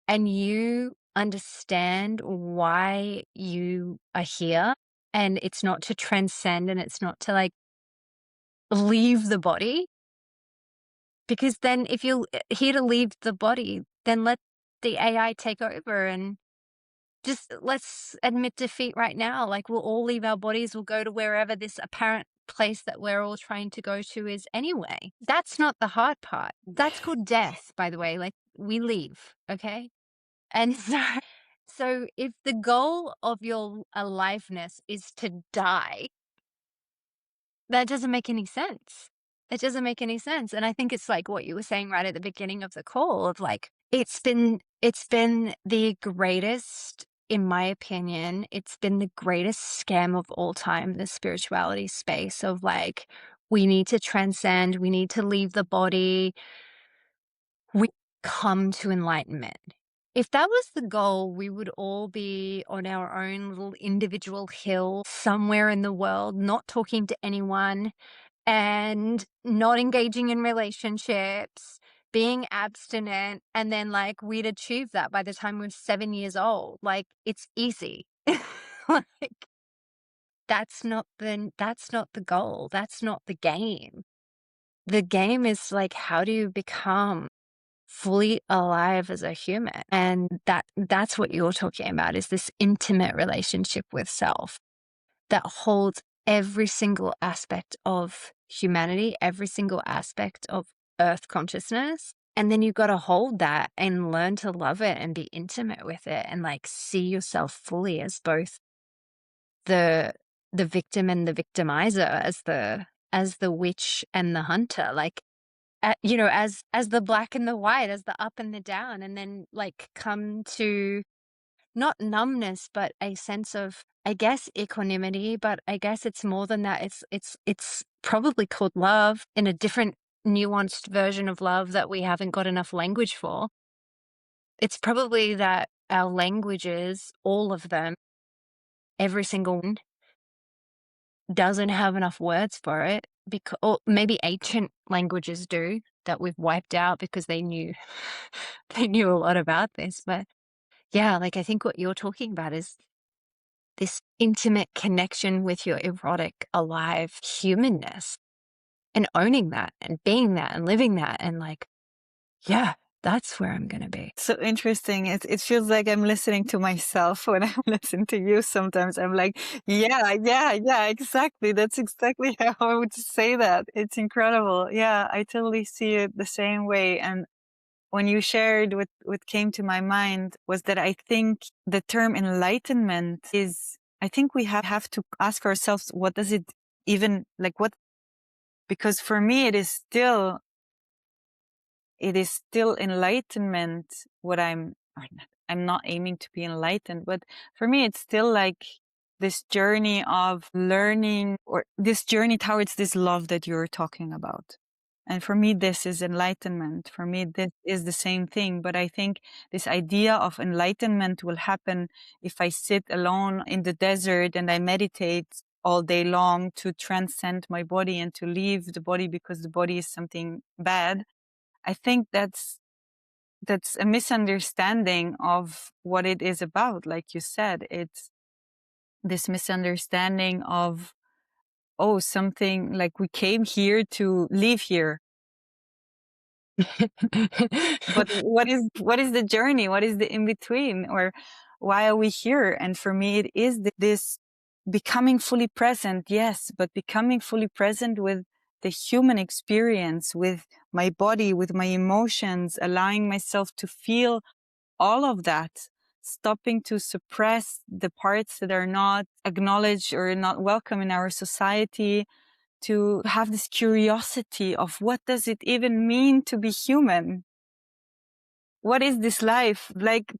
and you understand why you are here, and it's not to transcend and it's not to like leave the body, because then if you're here to leave the body, then let the AI take over and just let's admit defeat right now. Like we'll all leave our bodies, we'll go to wherever this apparent place that we're all trying to go to is anyway. That's not the hard part. That's called death, by the way. Like we leave, okay? And so if the goal of your aliveness is to die, that doesn't make any sense. It doesn't make any sense. And I think it's like what you were saying right at the beginning of the call of like, it's been the greatest, in my opinion, it's been the greatest scam of all time, the spirituality space of like, we need to transcend, we need to leave the body, we come to enlightenment. If that was the goal, we would all be on our own little individual hill somewhere in the world, not talking to anyone and not engaging in relationships, being abstinent, and then like we'd achieve that by the time we're 7 years old. Like it's easy. Like that's not the goal. That's not the game. The game is like, how do you become fully alive as a human? And that's what you're talking about, is this intimate relationship with self that holds every single aspect of humanity, every single aspect of earth consciousness. And then you've got to hold that and learn to love it and be intimate with it and like see yourself fully as both the victim and the victimizer, as the witch and the hunter, like as the black and the white, as the up and the down, and then like come to not numbness, but a sense of, I guess, equanimity, but I guess it's more than that. It's probably called love, in a different nuanced version of love that we haven't got enough language for. It's probably that our languages, all of them, every single one, doesn't have enough words for it, because, or maybe ancient languages do, that we've wiped out because they knew they knew a lot about this. But yeah, like I think what you're talking about is this intimate connection with your erotic, alive humanness, and owning that and being that and living that. And like, yeah, that's where I'm going to be. So interesting. It feels like I'm listening to myself when I listen to you. Sometimes I'm like, yeah, exactly. That's exactly how I would say that. It's incredible. Yeah, I totally see it the same way. And when you shared, what came to my mind was that I think the term enlightenment is, I think we have to ask ourselves, what does it even, like what, because for me, it is still enlightenment. I'm not aiming to be enlightened, but for me, it's still like this journey of learning, or this journey towards this love that you're talking about. And for me, this is enlightenment. For me, this is the same thing. But I think this idea of enlightenment will happen if I sit alone in the desert and I meditate all day long to transcend my body and to leave the body because the body is something bad. I think that's a misunderstanding of what it is about. Like you said, it's this misunderstanding of, oh, something like we came here to live here. But what is the journey? What is the in between? Or why are we here? And for me, it is this becoming fully present, yes, but becoming fully present with the human experience, with my body, with my emotions, allowing myself to feel all of that, stopping to suppress the parts that are not acknowledged or not welcome in our society, to have this curiosity of what does it even mean to be human? What is this life? Like,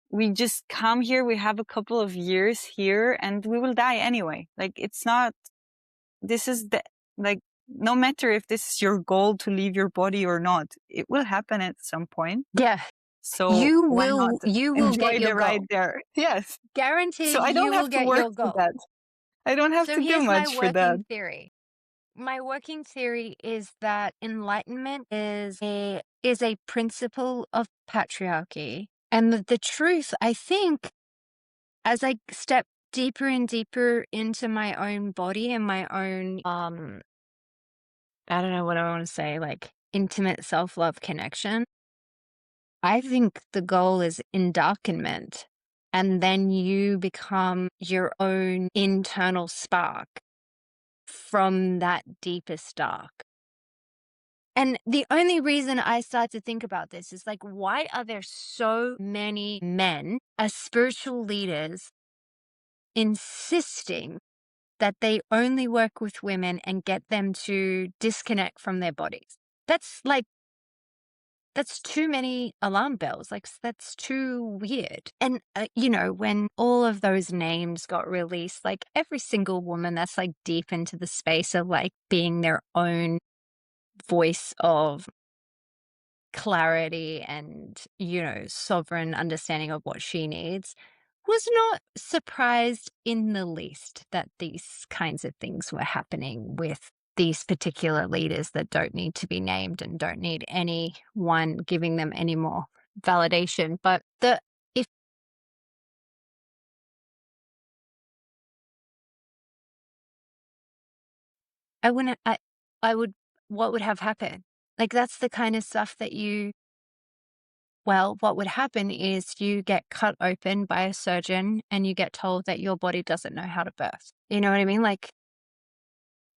we just come here, we have a couple of years here, and we will die anyway. Like, it's not, this is the, like, no matter if this is your goal to leave your body or not, it will happen at some point. Yeah. So why not You will get enjoy your the ride goal. there? Yes. So Guaranteed I don't you will have to get work your for goal. that. I don't have So to do here's my much for that. working theory. My working theory is that enlightenment is a principle of patriarchy. And the truth, I think, as I step deeper and deeper into my own body and my own I don't know what I want to say, like intimate self-love connection, I think the goal is endarkenment. And then you become your own internal spark from that deepest dark. And the only reason I start to think about this is like, why are there so many men as spiritual leaders insisting that they only work with women and get them to disconnect from their bodies? That's like, that's too many alarm bells. Like, that's too weird. And, when all of those names got released, like every single woman that's like deep into the space of like being their own voice of clarity and, sovereign understanding of what she needs, was not surprised in the least that these kinds of things were happening with these particular leaders that don't need to be named and don't need anyone giving them any more validation. But if I wouldn't, I would, what would have happened? Like, that's the kind of stuff that what would happen is you get cut open by a surgeon and you get told that your body doesn't know how to birth. You know what I mean? Like,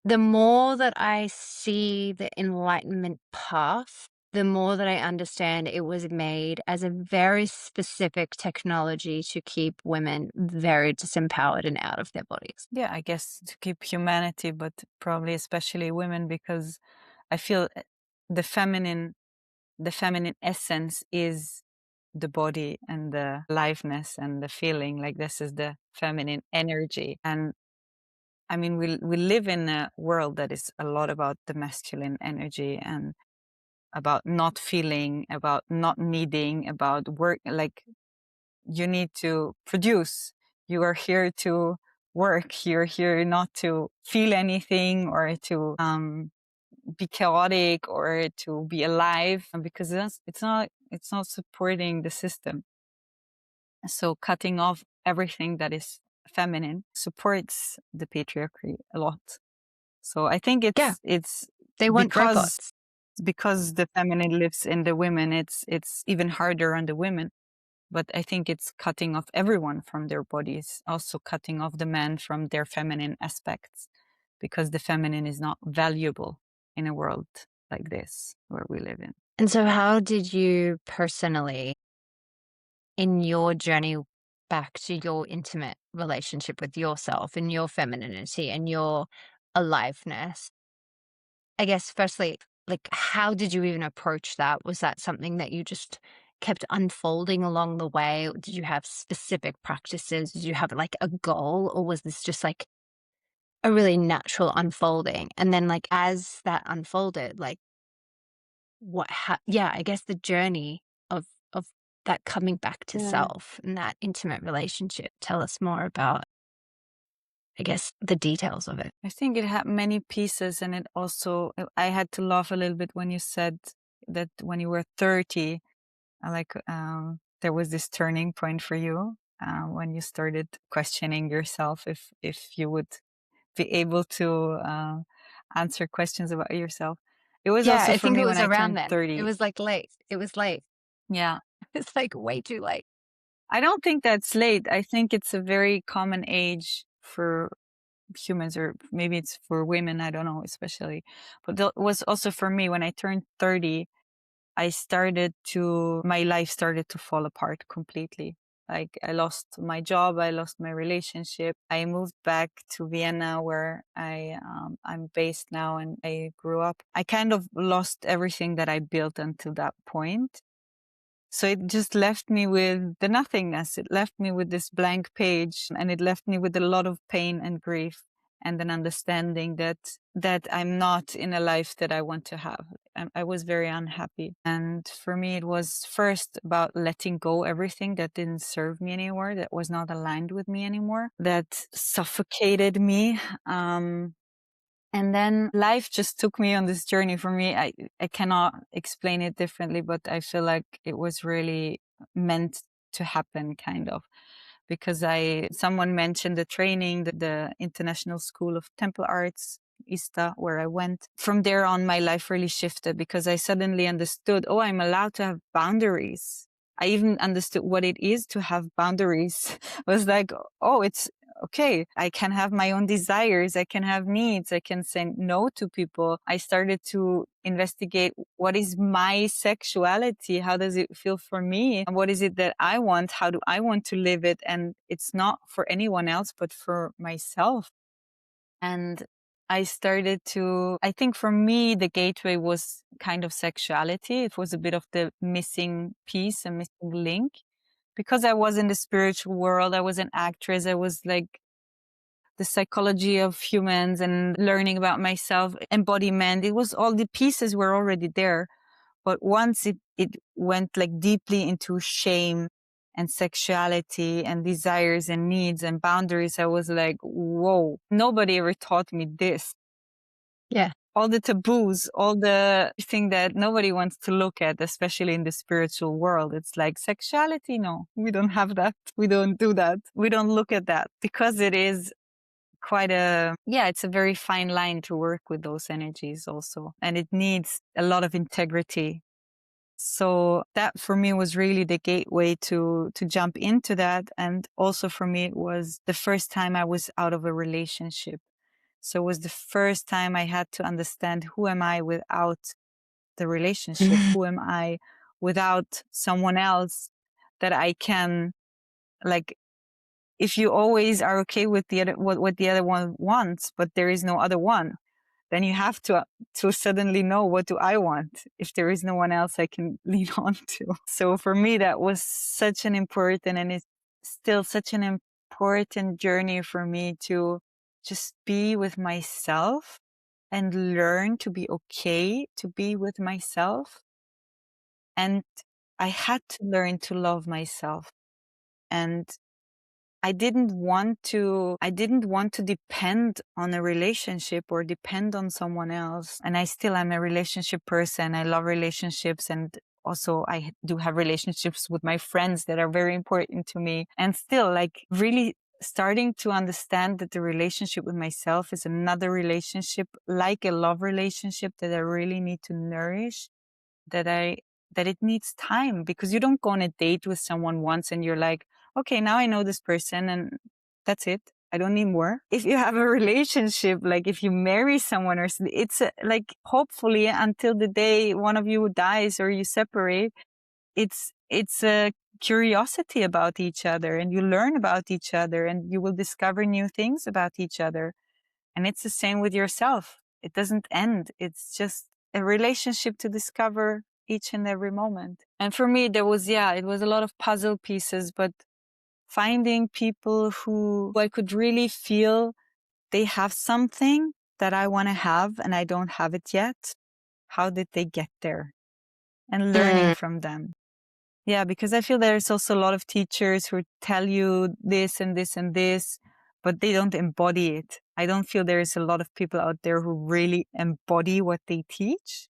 the more that I see the enlightenment path, the more that I understand it was made as a very specific technology to keep women very disempowered and out of their bodies. Yeah, I guess to keep humanity, but probably especially women, because I feel the feminine the feminine essence is the body and the aliveness and the feeling. Like, this is the feminine energy. And I mean, we live in a world that is a lot about the masculine energy and about not feeling, about not needing, about work. Like, you need to produce. You are here to work. You're here not to feel anything or to be chaotic or to be alive, because it's not supporting the system. So cutting off everything that is feminine supports the patriarchy a lot. So I think Yeah, it's they want because robots. the feminine lives in the women, it's even harder on the women. But I think it's cutting off everyone from their bodies, also cutting off the men from their feminine aspects, because the feminine is not valuable in a world like this where we live in. And so, how did you personally, in your journey back to your intimate relationship with yourself and your femininity and your aliveness, I guess, firstly, like, how did you even approach that? Was that something that you just kept unfolding along the way? Or did you have specific practices? Did you have like a goal? Or was this just like a really natural unfolding? And then, like, as that unfolded, like, yeah, I guess the journey of that coming back to Yeah. self and that intimate relationship. Tell us more about. I guess, the details of it. I think it had many pieces, and it also, I had to laugh a little bit when you said that when you were 30, like there was this turning point for you when you started questioning yourself if you would be able to answer questions about yourself. It was Yeah, also I for think it me when was I around turned then. It 30. was, like, late. It was late. Yeah. It's, like, way too late. I don't think that's late. I think it's a very common age for humans, or maybe it's for women, I don't know, especially. But it was also for me when I turned 30, my life started to fall apart completely. Like I lost my job, I lost my relationship. I moved back to Vienna where I'm based now and I grew up. I kind of lost everything that I built until that point. So it just left me with the nothingness. It left me with this blank page, and it left me with a lot of pain and grief and an understanding that I'm not in a life that I want to have. I was very unhappy. And for me, it was first about letting go everything that didn't serve me anymore, that was not aligned with me anymore, that suffocated me. And then life just took me on this journey. For me, I cannot explain it differently, but I feel like it was really meant to happen, kind of. Because someone mentioned the training, the International School of Temple Arts, ISTA, where I went. From there on, my life really shifted because I suddenly understood, oh, I'm allowed to have boundaries. I even understood what it is to have boundaries. I was like, oh, it's okay. I can have my own desires. I can have needs. I can say no to people. I started to investigate what is my sexuality? How does it feel for me? And what is it that I want? How do I want to live it? And it's not for anyone else, but for myself. And I think for me, the gateway was kind of sexuality. It was a bit of the missing piece, a missing link. Because I was in the spiritual world, I was an actress, I was like the psychology of humans and learning about myself, embodiment. It was all the pieces were already there. But once it went like deeply into shame and sexuality and desires and needs and boundaries, I was like, whoa, nobody ever taught me this. Yeah. All the taboos, all the thing that nobody wants to look at, especially in the spiritual world. It's like sexuality. No, we don't have that. We don't do that. We don't look at that because it is it's a very fine line to work with those energies also. And it needs a lot of integrity. So that for me was really the gateway to jump into that. And also for me, it was the first time I was out of a relationship. So it was the first time I had to understand, who am I without the relationship? Who am I without someone else that I can, like, if you always are okay with what the other one wants, but there is no other one, then you have to suddenly know, what do I want if there is no one else I can lean on to. So for me, that was such an important, and it's still such an important journey for me to just be with myself and learn to be okay to be with myself. And I had to learn to love myself. And I didn't want to depend on a relationship or depend on someone else. And I still am a relationship person. I love relationships. And also I do have relationships with my friends that are very important to me. And still, like, really starting to understand that the relationship with myself is another relationship, like a love relationship, that I really need to nourish, that it needs time, because you don't go on a date with someone once and you're like, okay, now I know this person and that's it. I don't need more. If you have a relationship, like if you marry someone, or it's like, hopefully until the day one of you dies or you separate, it's a curiosity about each other, and you learn about each other and you will discover new things about each other. And it's the same with yourself. It doesn't end. It's just a relationship to discover each and every moment. And for me, it was a lot of puzzle pieces, but finding people who I could really feel they have something that I want to have and I don't have it yet. How did they get there? And learning from them. Yeah, because I feel there's also a lot of teachers who tell you this and this and this, but they don't embody it. I don't feel there is a lot of people out there who really embody what they teach.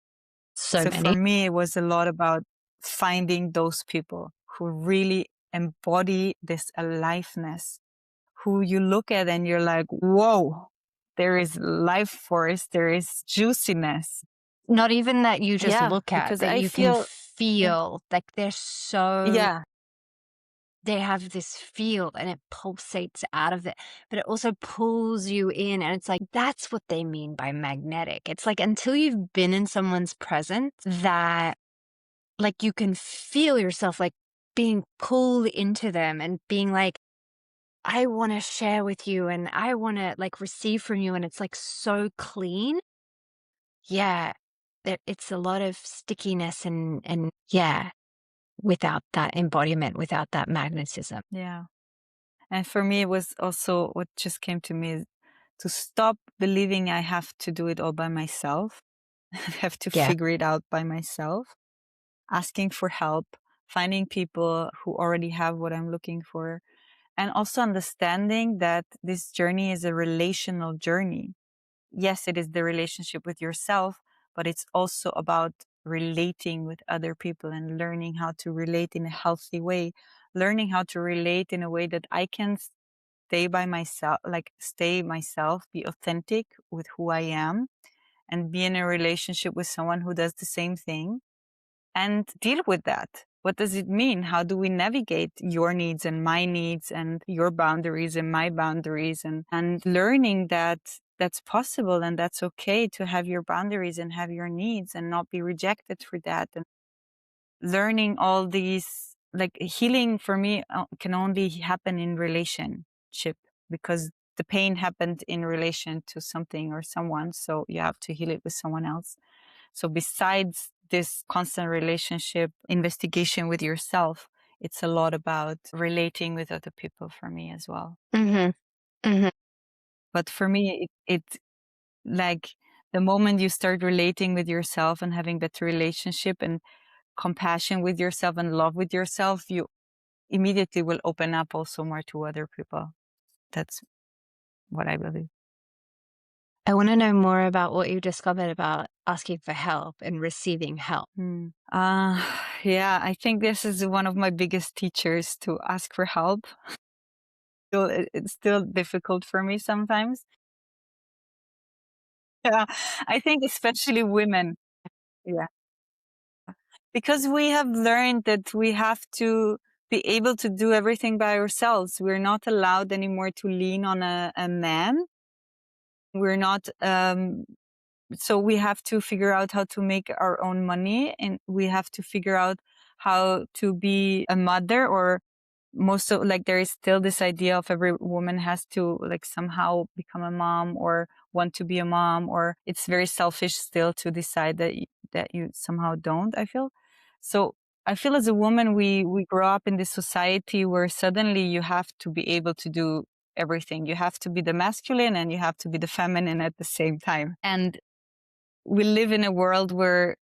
So So for many. me, it was a lot about finding those people who really embody this aliveness, who you look at and you're like, whoa, there is life force, there is juiciness. Not even that you just Yeah, look at, because that I you can feel, yeah, feel, like they're so, yeah, they have this field and it pulsates out of it, but it also pulls you in. And it's like, that's what they mean by magnetic. It's like until you've been in someone's presence that, like, you can feel yourself like being pulled into them and being like, I want to share with you and I want to like receive from you. And it's like so clean. Yeah. It's a lot of stickiness and yeah, without that embodiment, without that magnetism. yeah. And for me, it was also what just came to me is to stop believing I have to do it all by myself. I have to Yeah. figure it out by myself, asking for help, finding people who already have what I'm looking for, and also understanding that this journey is a relational journey. Yes, it is the relationship with yourself, but it's also about relating with other people and learning how to relate in a healthy way, learning how to relate in a way that I can stay by myself, like stay myself, be authentic with who I am, and be in a relationship with someone who does the same thing and deal with that. What does it mean? How do we navigate your needs and your boundaries and my boundaries and learning that that's possible and that's okay to have your boundaries and have your needs and not be rejected for that. And learning all these, like healing for me can only happen in relationship because the pain happened in relation to something or someone. So you have to heal it with someone else. So besides this constant relationship investigation with yourself, it's a lot about relating with other people for me as well. Mm-hmm. Mm-hmm. But for me, it like the moment you start relating with yourself and having better relationship and compassion with yourself and love with yourself, you immediately will open up also more to other people. That's what I believe. I want to know more about what you discovered about asking for help and receiving help. Hmm. Yeah, I think this is one of my biggest teachers to ask for help. It's still difficult for me sometimes. Yeah, I think especially women. Yeah, because we have learned that we have to be able to do everything by ourselves. We're not allowed anymore to lean on a man. We're not so we have to figure out how to make our own money, and we have to figure out how to be a mother, or most of, like, there is still this idea of every woman has to like somehow become a mom or want to be a mom, or it's very selfish still to decide that you somehow don't, I feel. So I feel as a woman, we grow up in this society where suddenly you have to be able to do everything. You have to be the masculine and you have to be the feminine at the same time. And we live in a world where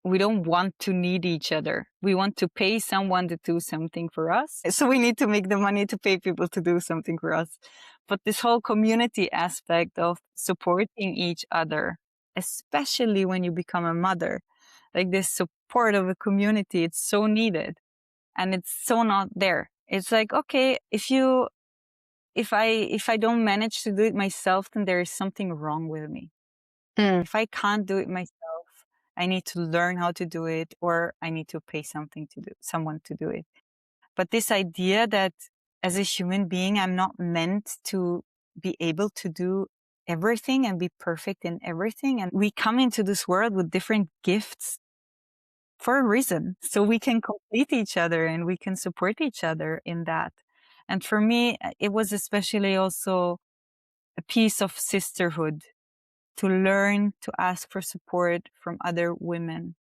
we don't want to need each other. We want to pay someone to do something for us. So we need to make the money to pay people to do something for us. But this whole community aspect of supporting each other, especially when you become a mother, like this support of a community, it's so needed. And it's so not there. It's like, okay, if I don't manage to do it myself, then there is something wrong with me. Mm. If I can't do it myself, I need to learn how to do it, or I need to pay someone to do it. But this idea that as a human being, I'm not meant to be able to do everything and be perfect in everything. And we come into this world with different gifts for a reason. So we can complete each other and we can support each other in that. And for me, it was especially also a piece of sisterhood to learn to ask for support from other women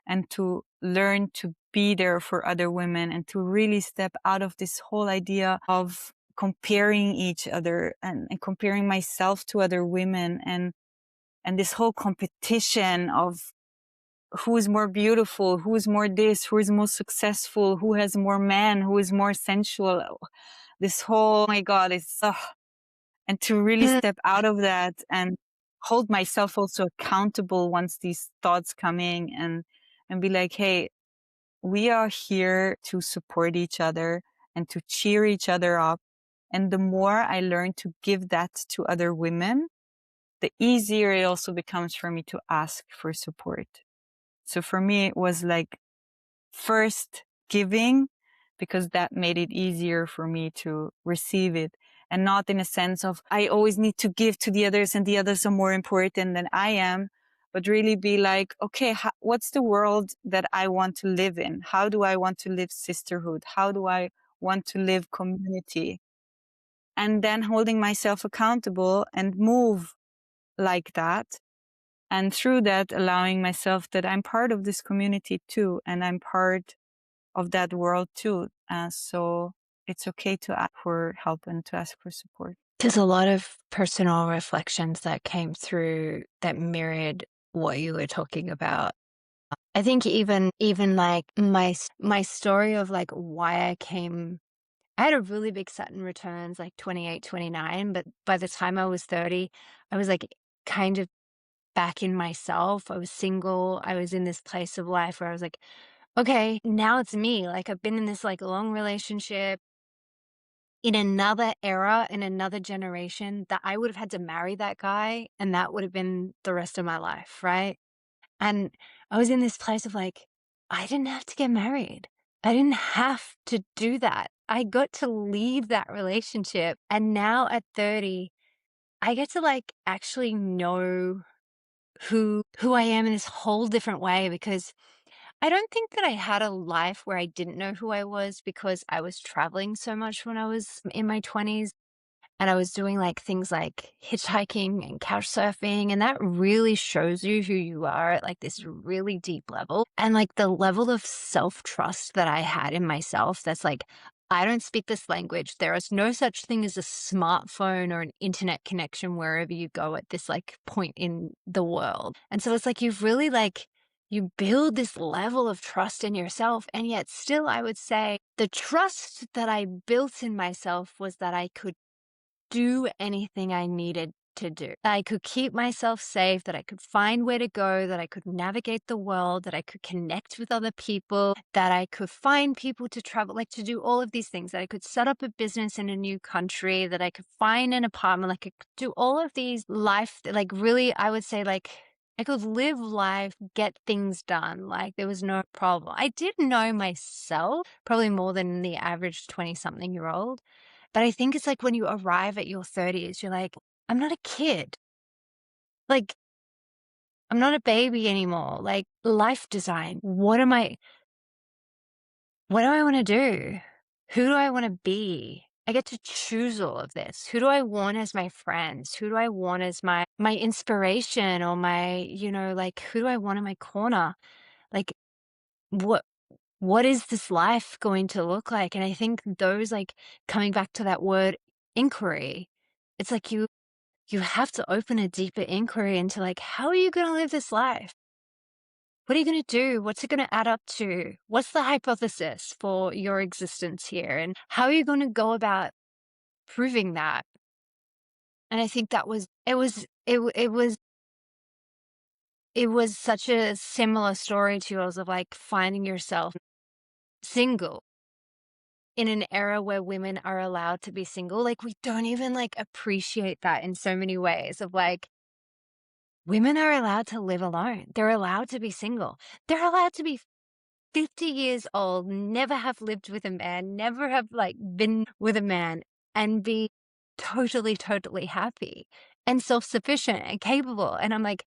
and to learn to be there for other women and to really step out of this whole idea of comparing each other and comparing myself to other women and this whole competition of who is more beautiful, who is more this, who is more successful, who has more men, who is more sensual. This whole, oh my God, it's and to really Mm. step out of that and hold myself also accountable once these thoughts come in, and be like, hey, we are here to support each other and to cheer each other up. And the more I learn to give that to other women, the easier it also becomes for me to ask for support. So for me, it was like first giving, because that made it easier for me to receive it, and not in a sense of I always need to give to the others and the others are more important than I am, but really be like, okay, what's the world that I want to live in? How do I want to live sisterhood? How do I want to live community? And then holding myself accountable and move like that. And through that, allowing myself that I'm part of this community too, and I'm part of that world too. So it's okay to ask for help and to ask for support. There's a lot of personal reflections that came through that mirrored what you were talking about. I think even like my story of like why I had a really big Saturn returns like 28, 29, but by the time I was 30, I was like kind of back in myself. I was single. I was in this place of life where I was like, okay, now it's me. Like I've been in this like long relationship in another era, in another generation, that I would have had to marry that guy and that would have been the rest of my life, right? And I was in this place of like, I didn't have to get married. I didn't have to do that. I got to leave that relationship. And now at 30, I get to like actually know who I am in this whole different way, because I don't think that I had a life where I didn't know who I was because I was traveling so much when I was in my 20s. And I was doing like things like hitchhiking and couch surfing, and that really shows you who you are at like this really deep level. And like the level of self-trust that I had in myself, that's like, I don't speak this language. There is no such thing as a smartphone or an internet connection wherever you go at this like point in the world. And so it's like you've really like you build this level of trust in yourself. And yet still, I would say the trust that I built in myself was that I could do anything I needed to do. I could keep myself safe, that I could find where to go, that I could navigate the world, that I could connect with other people, that I could find people to travel, like to do all of these things, that I could set up a business in a new country, that I could find an apartment, like I could do all of these life, like really, I would say like I could live life, get things done. Like there was no problem. I did know myself probably more than the average 20 something year old. But I think it's like when you arrive at your 30s, you're like, I'm not a kid. Like, I'm not a baby anymore. Like, life design. What do I want to do? Who do I want to be? I get to choose all of this. Who do I want as my friends? Who do I want as my inspiration, or my, like who do I want in my corner? Like what what is this life going to look like? And I think those, like, coming back to that word inquiry, it's like you have to open a deeper inquiry into like, how are you going to live this life? What are you going to do? What's it going to add up to? What's the hypothesis for your existence here? And how are you going to go about proving that? And I think it was such a similar story to yours of like finding yourself single in an era where women are allowed to be single. Like we don't even like appreciate that in so many ways of like, women are allowed to live alone. They're allowed to be single. They're allowed to be 50 years old, never have lived with a man, never have like been with a man, and be totally, totally happy and self-sufficient and capable. And I'm like,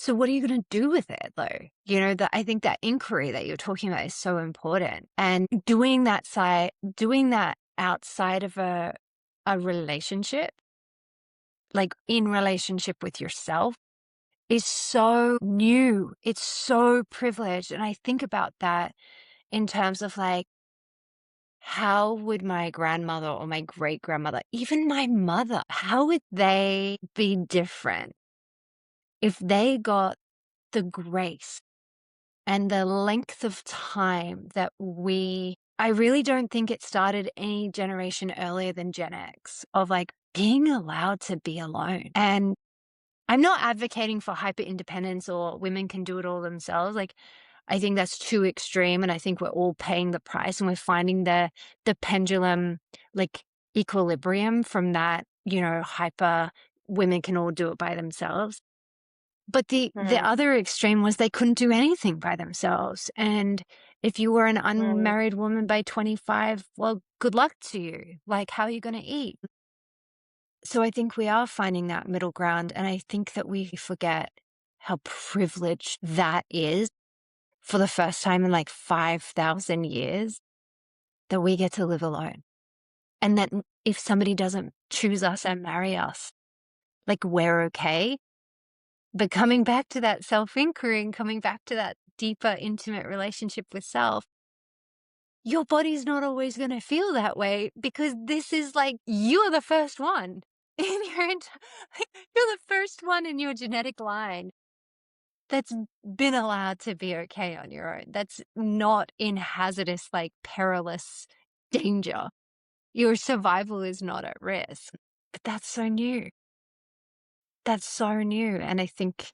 so what are you going to do with it though? That I think that inquiry that you're talking about is so important. And doing that outside of a relationship, like in relationship with yourself, is so new. It's so privileged. And I think about that in terms of like, how would my grandmother or my great grandmother, even my mother, how would they be different if they got the grace and the length of time that I really don't think it started any generation earlier than Gen X, of like being allowed to be alone. And I'm not advocating for hyper independence or women can do it all themselves. Like, I think that's too extreme. And I think we're all paying the price and we're finding the pendulum, like, equilibrium from that, hyper women can all do it by themselves. But the Mm, other extreme was they couldn't do anything by themselves. And if you were an mm, unmarried woman by 25, well, good luck to you. Like, how are you going to eat? So I think we are finding that middle ground. And I think that we forget how privileged that is for the first time in like 5,000 years that we get to live alone. And that if somebody doesn't choose us and marry us, like, we're okay. But coming back to that self inquiry and coming back to that deeper, intimate relationship with self, your body's not always going to feel that way because this is like you're the first one in you're the first one in your genetic line that's been allowed to be okay on your own. That's not in hazardous, like, perilous danger. Your survival is not at risk. But that's so new. That's so new. And I think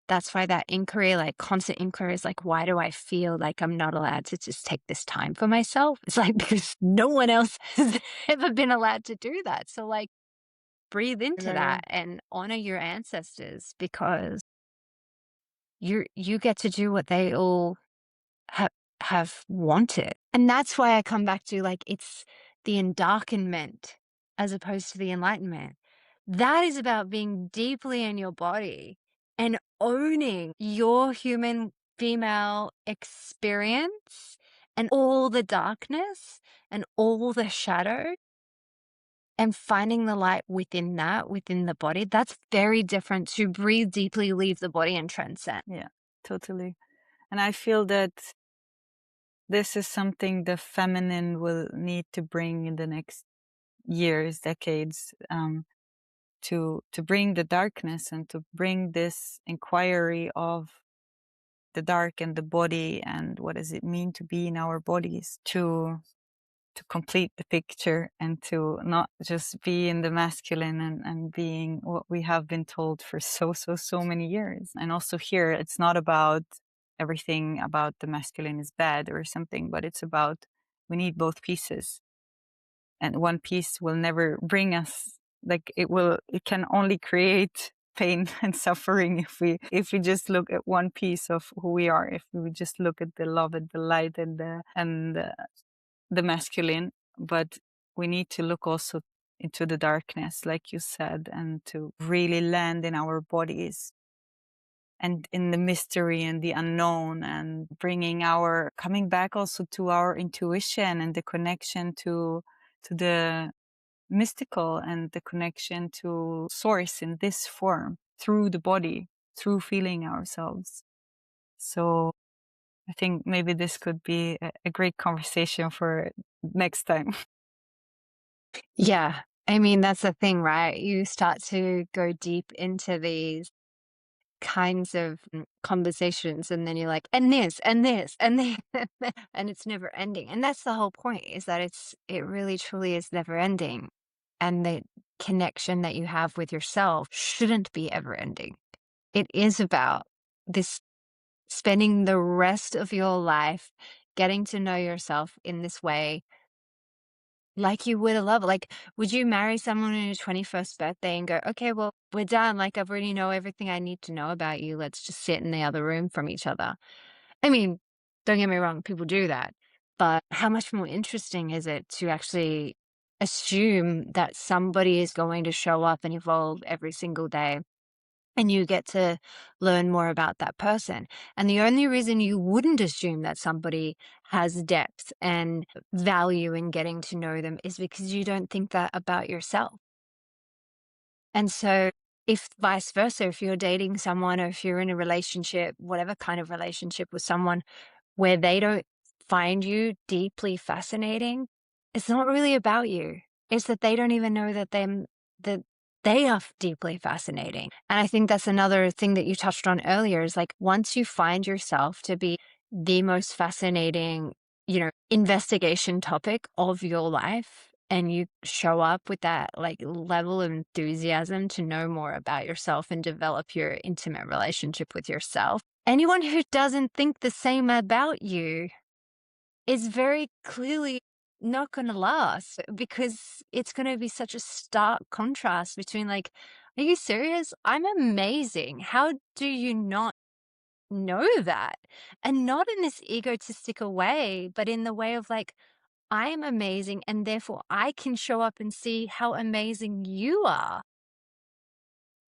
that's why that inquiry, like constant inquiry, is like, why do I feel like I'm not allowed to just take this time for myself? It's like, because no one else has ever been allowed to do that. So, like, breathe into that mm, and honor your ancestors because you get to do what they all ha- have wanted. And that's why I come back to, like, it's the endarkenment as opposed to the enlightenment. That is about being deeply in your body and owning your human female experience and all the darkness and all the shadow and finding the light within that, within the body. That's very different to breathe deeply, leave the body, and transcend. yeah, totally. And I feel that this is something the feminine will need to bring in the next years, decades, to bring the darkness and to bring this inquiry of the dark and the body and what does it mean to be in our bodies to complete the picture and to not just be in the masculine and being what we have been told for so many years. And also here, it's not about everything about the masculine is bad or something, but it's about we need both pieces. And one piece will never bring us like it can only create pain and suffering if we just look at one piece of who we are, if we just look at the love and the light and the masculine, but we need to look also into the darkness, like you said, and to really land in our bodies and in the mystery and the unknown and coming back also to our intuition and the connection to the mystical and the connection to source in this form through the body, through feeling ourselves. So I think maybe this could be a great conversation for next time. Yeah. I mean, that's the thing, right? You start to go deep into these kinds of conversations, and then you're like, and this, and this, and this, and it's never ending. And that's the whole point, is that it really truly is never ending. And the connection that you have with yourself shouldn't be ever ending. It is about this spending the rest of your life getting to know yourself in this way, like you would a lover. Like, would you marry someone on your 21st birthday and go, okay, well, we're done. Like, I've already know everything I need to know about you. Let's just sit in the other room from each other. I mean, don't get me wrong, people do that. But how much more interesting is it to actually assume that somebody is going to show up and evolve every single day? And you get to learn more about that person. And the only reason you wouldn't assume that somebody has depth and value in getting to know them is because you don't think that about yourself. And so, if vice versa, if you're dating someone or if you're in a relationship, whatever kind of relationship with someone where they don't find you deeply fascinating, it's not really about you. It's that they don't even know that they are deeply fascinating. And I think that's another thing that you touched on earlier, is like, once you find yourself to be the most fascinating, investigation topic of your life and you show up with that like level of enthusiasm to know more about yourself and develop your intimate relationship with yourself, anyone who doesn't think the same about you is very clearly not going to last, because it's going to be such a stark contrast between like, are you serious? I'm amazing. How do you not know that? And not in this egotistical way, but in the way of like, I am amazing and therefore I can show up and see how amazing you are.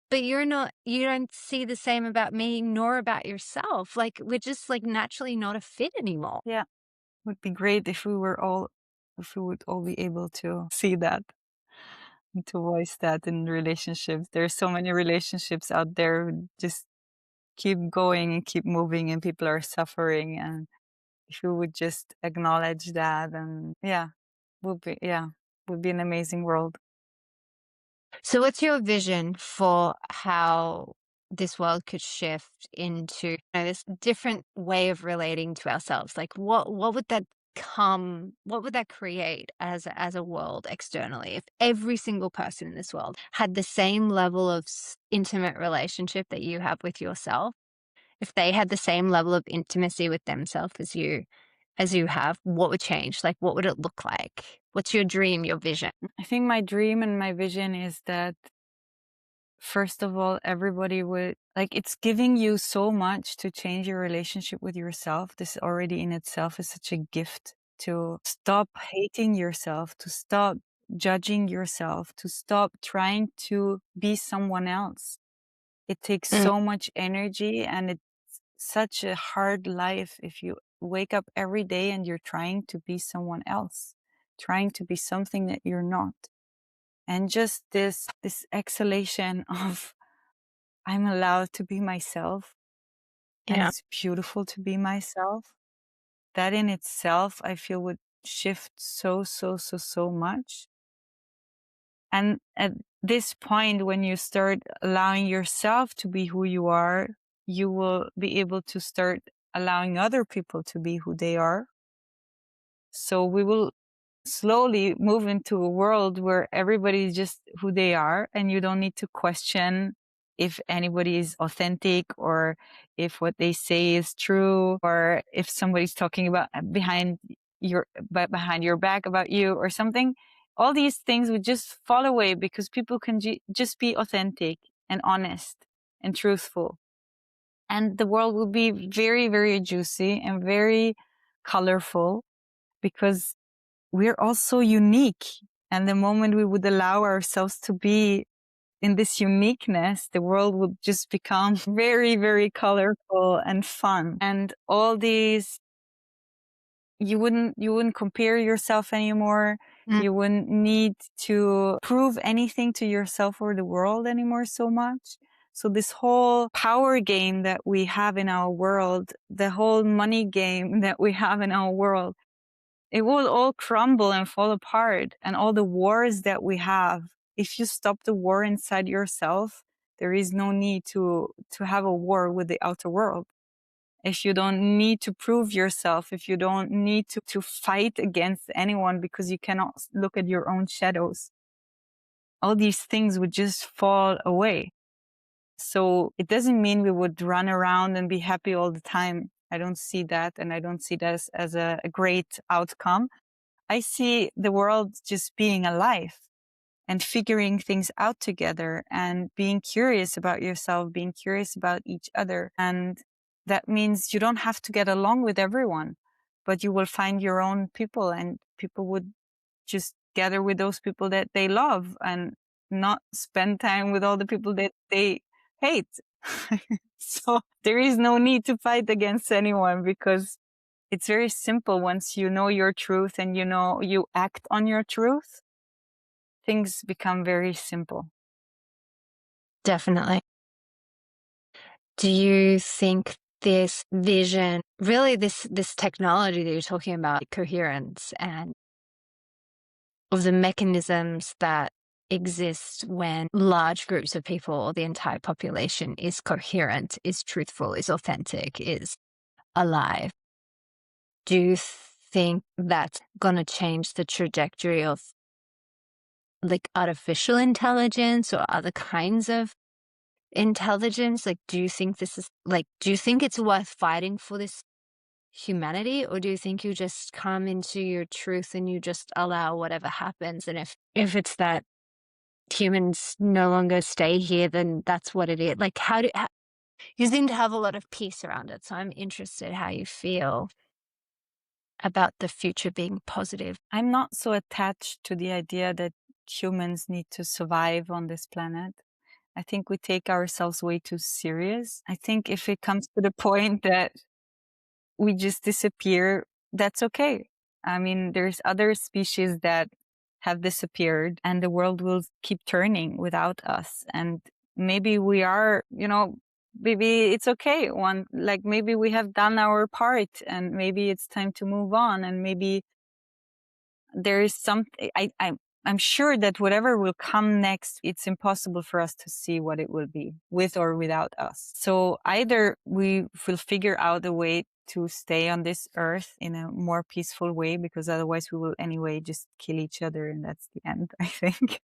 But you don't see the same about me nor about yourself. Like, we're just like naturally not a fit anymore. Yeah. Would be great if we would all be able to see that and to voice that in relationships. There's so many relationships out there who just keep going and keep moving and people are suffering, and if we would just acknowledge that, and would be an amazing world. So, what's your vision for how this world could shift into, this different way of relating to ourselves? Like, what would that come? What would that create as a world externally? If every single person in this world had the same level of intimate relationship that you have with yourself, if they had the same level of intimacy with themselves as you have, what would change? Like, what would it look like? What's your dream? Your vision? I think my dream and my vision is that, first of all, everybody would, like, it's giving you so much to change your relationship with yourself. This already in itself is such a gift, to stop hating yourself, to stop judging yourself, to stop trying to be someone else. It takes so much energy, and it's such a hard life if you wake up every day and you're trying to be someone else, trying to be something that you're not. And just this exhalation of, I'm allowed to be myself, and Yeah. it's beautiful to be myself. That in itself, I feel, would shift so much. And at this point, when you start allowing yourself to be who you are, you will be able to start allowing other people to be who they are. So we will slowly move into a world where everybody is just who they are, and you don't need to question if anybody is authentic, or if what they say is true, or if somebody's talking about behind your back about you or something. All these things would just fall away, because people can just be authentic and honest and truthful. And the world will be very, very juicy and very colorful, because we're all so unique. And the moment we would allow ourselves to be in this uniqueness, the world would just become very, very colorful and fun. And all these, you wouldn't compare yourself anymore. Mm. You wouldn't need to prove anything to yourself or the world anymore so much. So this whole power game that we have in our world, the whole money game that we have in our world, it will all crumble and fall apart. And all the wars that we have, if you stop the war inside yourself, there is no need to have a war with the outer world. If you don't need to prove yourself, if you don't need to fight against anyone because you cannot look at your own shadows, all these things would just fall away. So it doesn't mean we would run around and be happy all the time. I don't see that. And I don't see that as a great outcome. I see the world just being alive and figuring things out together, and being curious about yourself, being curious about each other. And that means you don't have to get along with everyone, but you will find your own people, and people would just gather with those people that they love, and not spend time with all the people that they hate. So there is no need to fight against anyone, because it's very simple. Once you know your truth and you act on your truth, things become very simple. Definitely. Do you think this vision, really this technology that you're talking about, coherence, and of the mechanisms that exist when large groups of people or the entire population is coherent, is truthful, is authentic, is alive, do you think that's going to change the trajectory of like artificial intelligence or other kinds of intelligence? Like, do you think this is like, do you think it's worth fighting for this humanity, or do you think you just come into your truth and you just allow whatever happens? And if it's that humans no longer stay here, then that's what it is. Like, you seem to have a lot of peace around it. So I'm interested how you feel about the future being positive. I'm not so attached to the idea that humans need to survive on this planet. I think we take ourselves way too serious. I think if it comes to the point that we just disappear, that's okay. I mean, there's other species that have disappeared and the world will keep turning without us. And maybe we are, maybe it's okay. Maybe we have done our part and maybe it's time to move on. And maybe there is something, I'm sure that whatever will come next, it's impossible for us to see what it will be, with or without us. So either we will figure out a way to stay on this earth in a more peaceful way, because otherwise we will anyway just kill each other and that's the end, I think.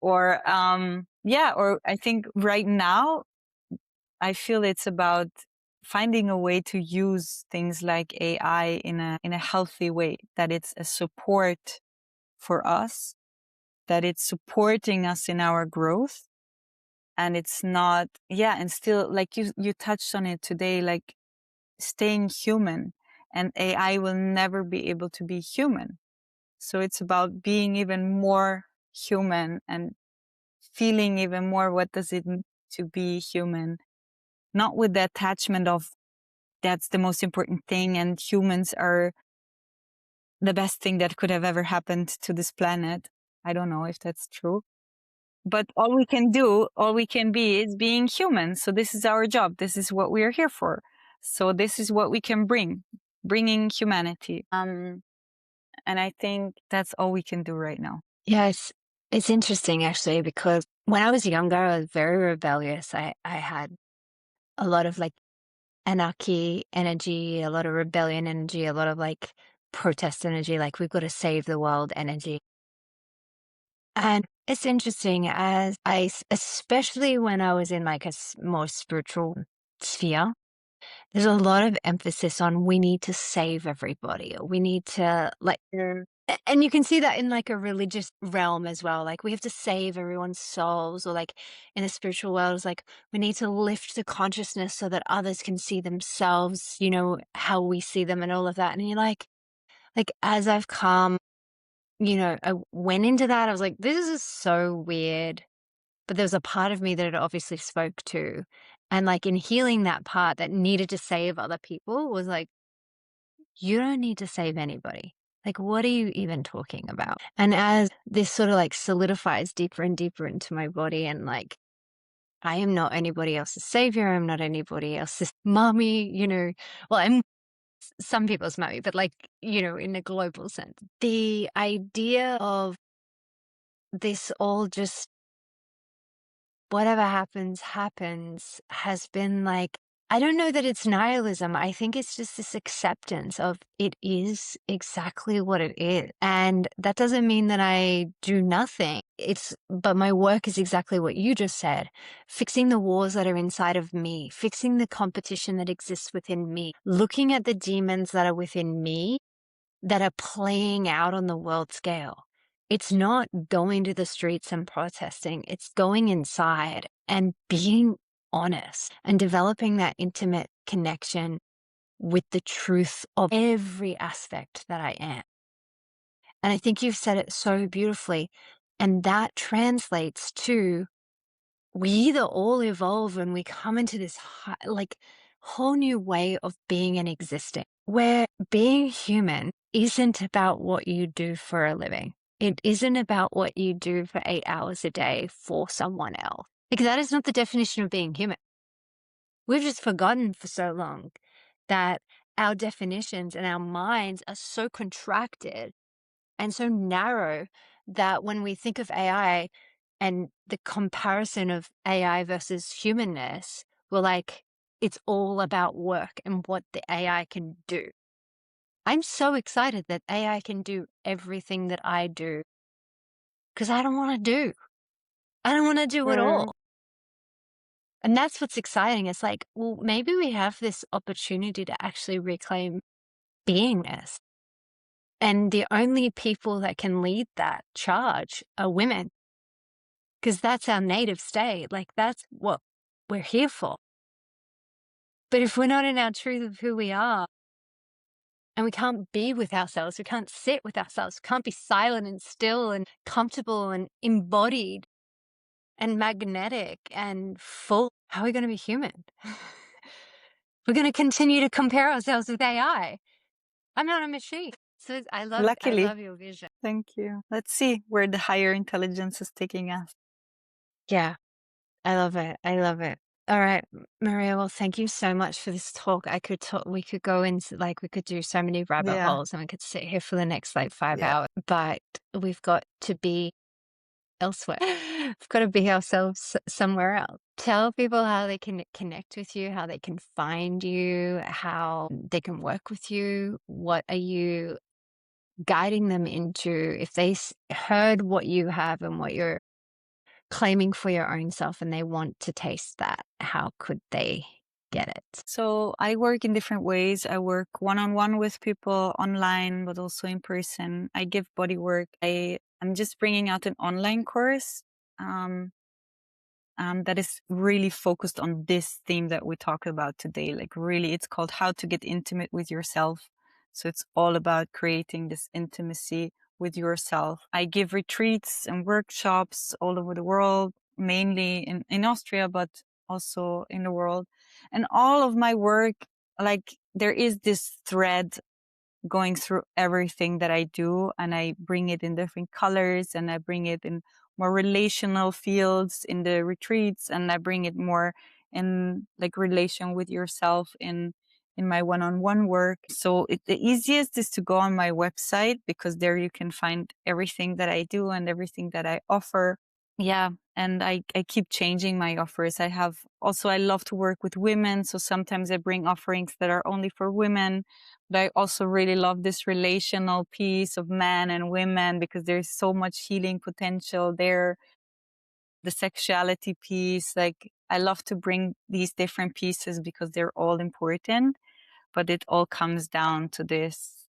Or, or I think right now, I feel it's about finding a way to use things like AI in a healthy way, that it's a support for us, that it's supporting us in our growth. And it's not, and still, like you touched on it today, like staying human, and AI will never be able to be human. So it's about being even more human and feeling even more what does it mean to be human, not with the attachment of that's the most important thing and humans are the best thing that could have ever happened to this planet. I don't know if that's true. But all we can do, all we can be is being human. So this is our job. This is what we are here for. So this is what we can bringing humanity. And I think that's all we can do right now. Yeah, it's interesting actually, because when I was younger, I was very rebellious. I had a lot of like anarchy energy, a lot of rebellion energy, a lot of like protest energy, like we've got to save the world energy. And it's interesting as especially when I was in like a more spiritual sphere, there's a lot of emphasis on we need to save everybody, or we need to like, and you can see that in like a religious realm as well. Like we have to save everyone's souls, or like in the spiritual world, it's like we need to lift the consciousness so that others can see themselves, how we see them and all of that. And you're like as I've come, I went into that, I was like, this is so weird. But there was a part of me that it obviously spoke to. And like in healing that part that needed to save other people was like, you don't need to save anybody. Like, what are you even talking about? And as this sort of like solidifies deeper and deeper into my body, and like, I am not anybody else's savior. I'm not anybody else's mommy, well, I'm some people's mommy, but like, in a global sense. The idea of this all just whatever happens, happens has been like, I don't know that it's nihilism. I think it's just this acceptance of it is exactly what it is. And that doesn't mean that I do nothing. But my work is exactly what you just said, fixing the wars that are inside of me, fixing the competition that exists within me, looking at the demons that are within me that are playing out on the world scale. It's not going to the streets and protesting. It's going inside and being honest and developing that intimate connection with the truth of every aspect that I am. And I think you've said it so beautifully. And that translates to we either all evolve and we come into this whole new way of being and existing, where being human isn't about what you do for a living. It isn't about what you do for 8 hours a day for someone else. Because that is not the definition of being human. We've just forgotten for so long that our definitions and our minds are so contracted and so narrow that when we think of AI and the comparison of AI versus humanness, we're like, it's all about work and what the AI can do. I'm so excited that AI can do everything that I do because I don't want to do. I don't want to do it Mm. all. And that's what's exciting. It's like, well, maybe we have this opportunity to actually reclaim beingness. And the only people that can lead that charge are women, because that's our native state. Like, that's what we're here for. But if we're not in our truth of who we are, and we can't be with ourselves, we can't sit with ourselves, we can't be silent and still and comfortable and embodied and magnetic and full, how are we going to be human? We're going to continue to compare ourselves with AI. I'm not a machine. So I Luckily. love your vision. Thank you. Let's see where the higher intelligence is taking us. Yeah, I love it. I love it. All right, Maria. Well, thank you so much for this talk. I could talk, we could go into, like, we could do so many rabbit Yeah. holes and we could sit here for the next like 5 Yeah. hours, but we've got to be elsewhere. We've got to be ourselves somewhere else. Tell people how they can connect with you, how they can find you, how they can work with you. What are you guiding them into? If they heard what you have and what you're claiming for your own self and they want to taste that, how could they get it? So I work in different ways. I work one-on-one with people online, but also in person. I give body work. I'm just bringing out an online course um, that is really focused on this theme that we talk about today. Like really, it's called How to Get Intimate with Yourself. So it's all about creating this intimacy with yourself. I give retreats and workshops all over the world, mainly in Austria, but also in the world. And all of my work, like there is this thread going through everything that I do, and I bring it in different colors, and I bring it in more relational fields in the retreats, and I bring it more in like relation with yourself in my one-on-one work. So the easiest is to go on my website, because there you can find everything that I do and everything that I offer. Yeah. And I keep changing my offers. I love to work with women. So sometimes I bring offerings that are only for women. But I also really love this relational piece of men and women, because there's so much healing potential there. The sexuality piece, like I love to bring these different pieces because they're all important, but it all comes down to this.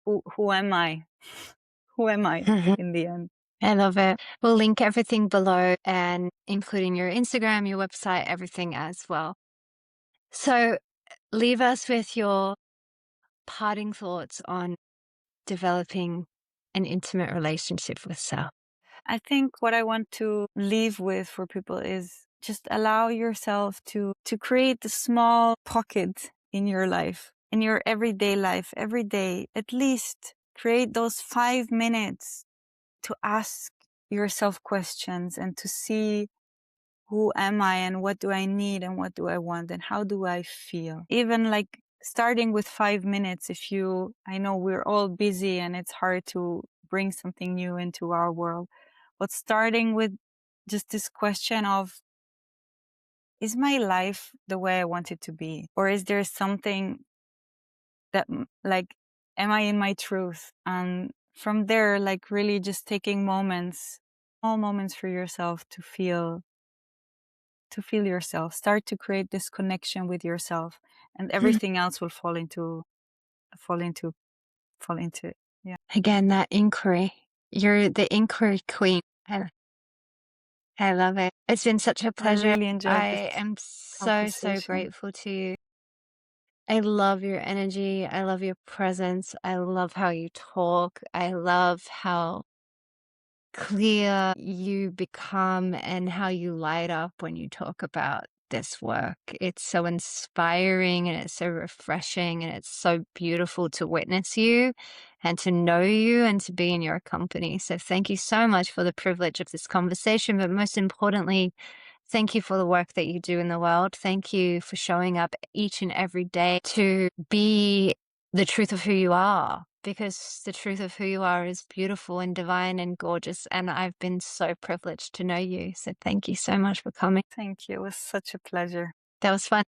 Who am I? Who am I in the end? I love it. We'll link everything below, and including your Instagram, your website, everything as well. So leave us with your parting thoughts on developing an intimate relationship with self. I think what I want to leave with for people is just allow yourself to create a small pocket in your life, in your everyday life, every day. At least create those 5 minutes to ask yourself questions and to see, who am I and what do I need and what do I want and how do I feel? Even like starting with 5 minutes, I know we're all busy and it's hard to bring something new into our world, but starting with just this question of, is my life the way I want it to be? Or is there something that, like, am I in my truth? And from there, like really just taking moments, small moments for yourself to feel yourself, start to create this connection with yourself, and everything else will fall into fall into it. Yeah. Again, that inquiry. You're the inquiry queen. I love it. It's been such a I pleasure. really enjoyed this I am so, so conversation. grateful to you. I love your energy. I love your presence. I love how you talk. I love how clear you become and how you light up when you talk about this work. It's so inspiring and it's so refreshing and it's so beautiful to witness you and to know you and to be in your company. So thank you so much for the privilege of this conversation, but most importantly, thank you for the work that you do in the world. Thank you for showing up each and every day to be the truth of who you are, because the truth of who you are is beautiful and divine and gorgeous. And I've been so privileged to know you. So thank you so much for coming. Thank you. It was such a pleasure. That was fun.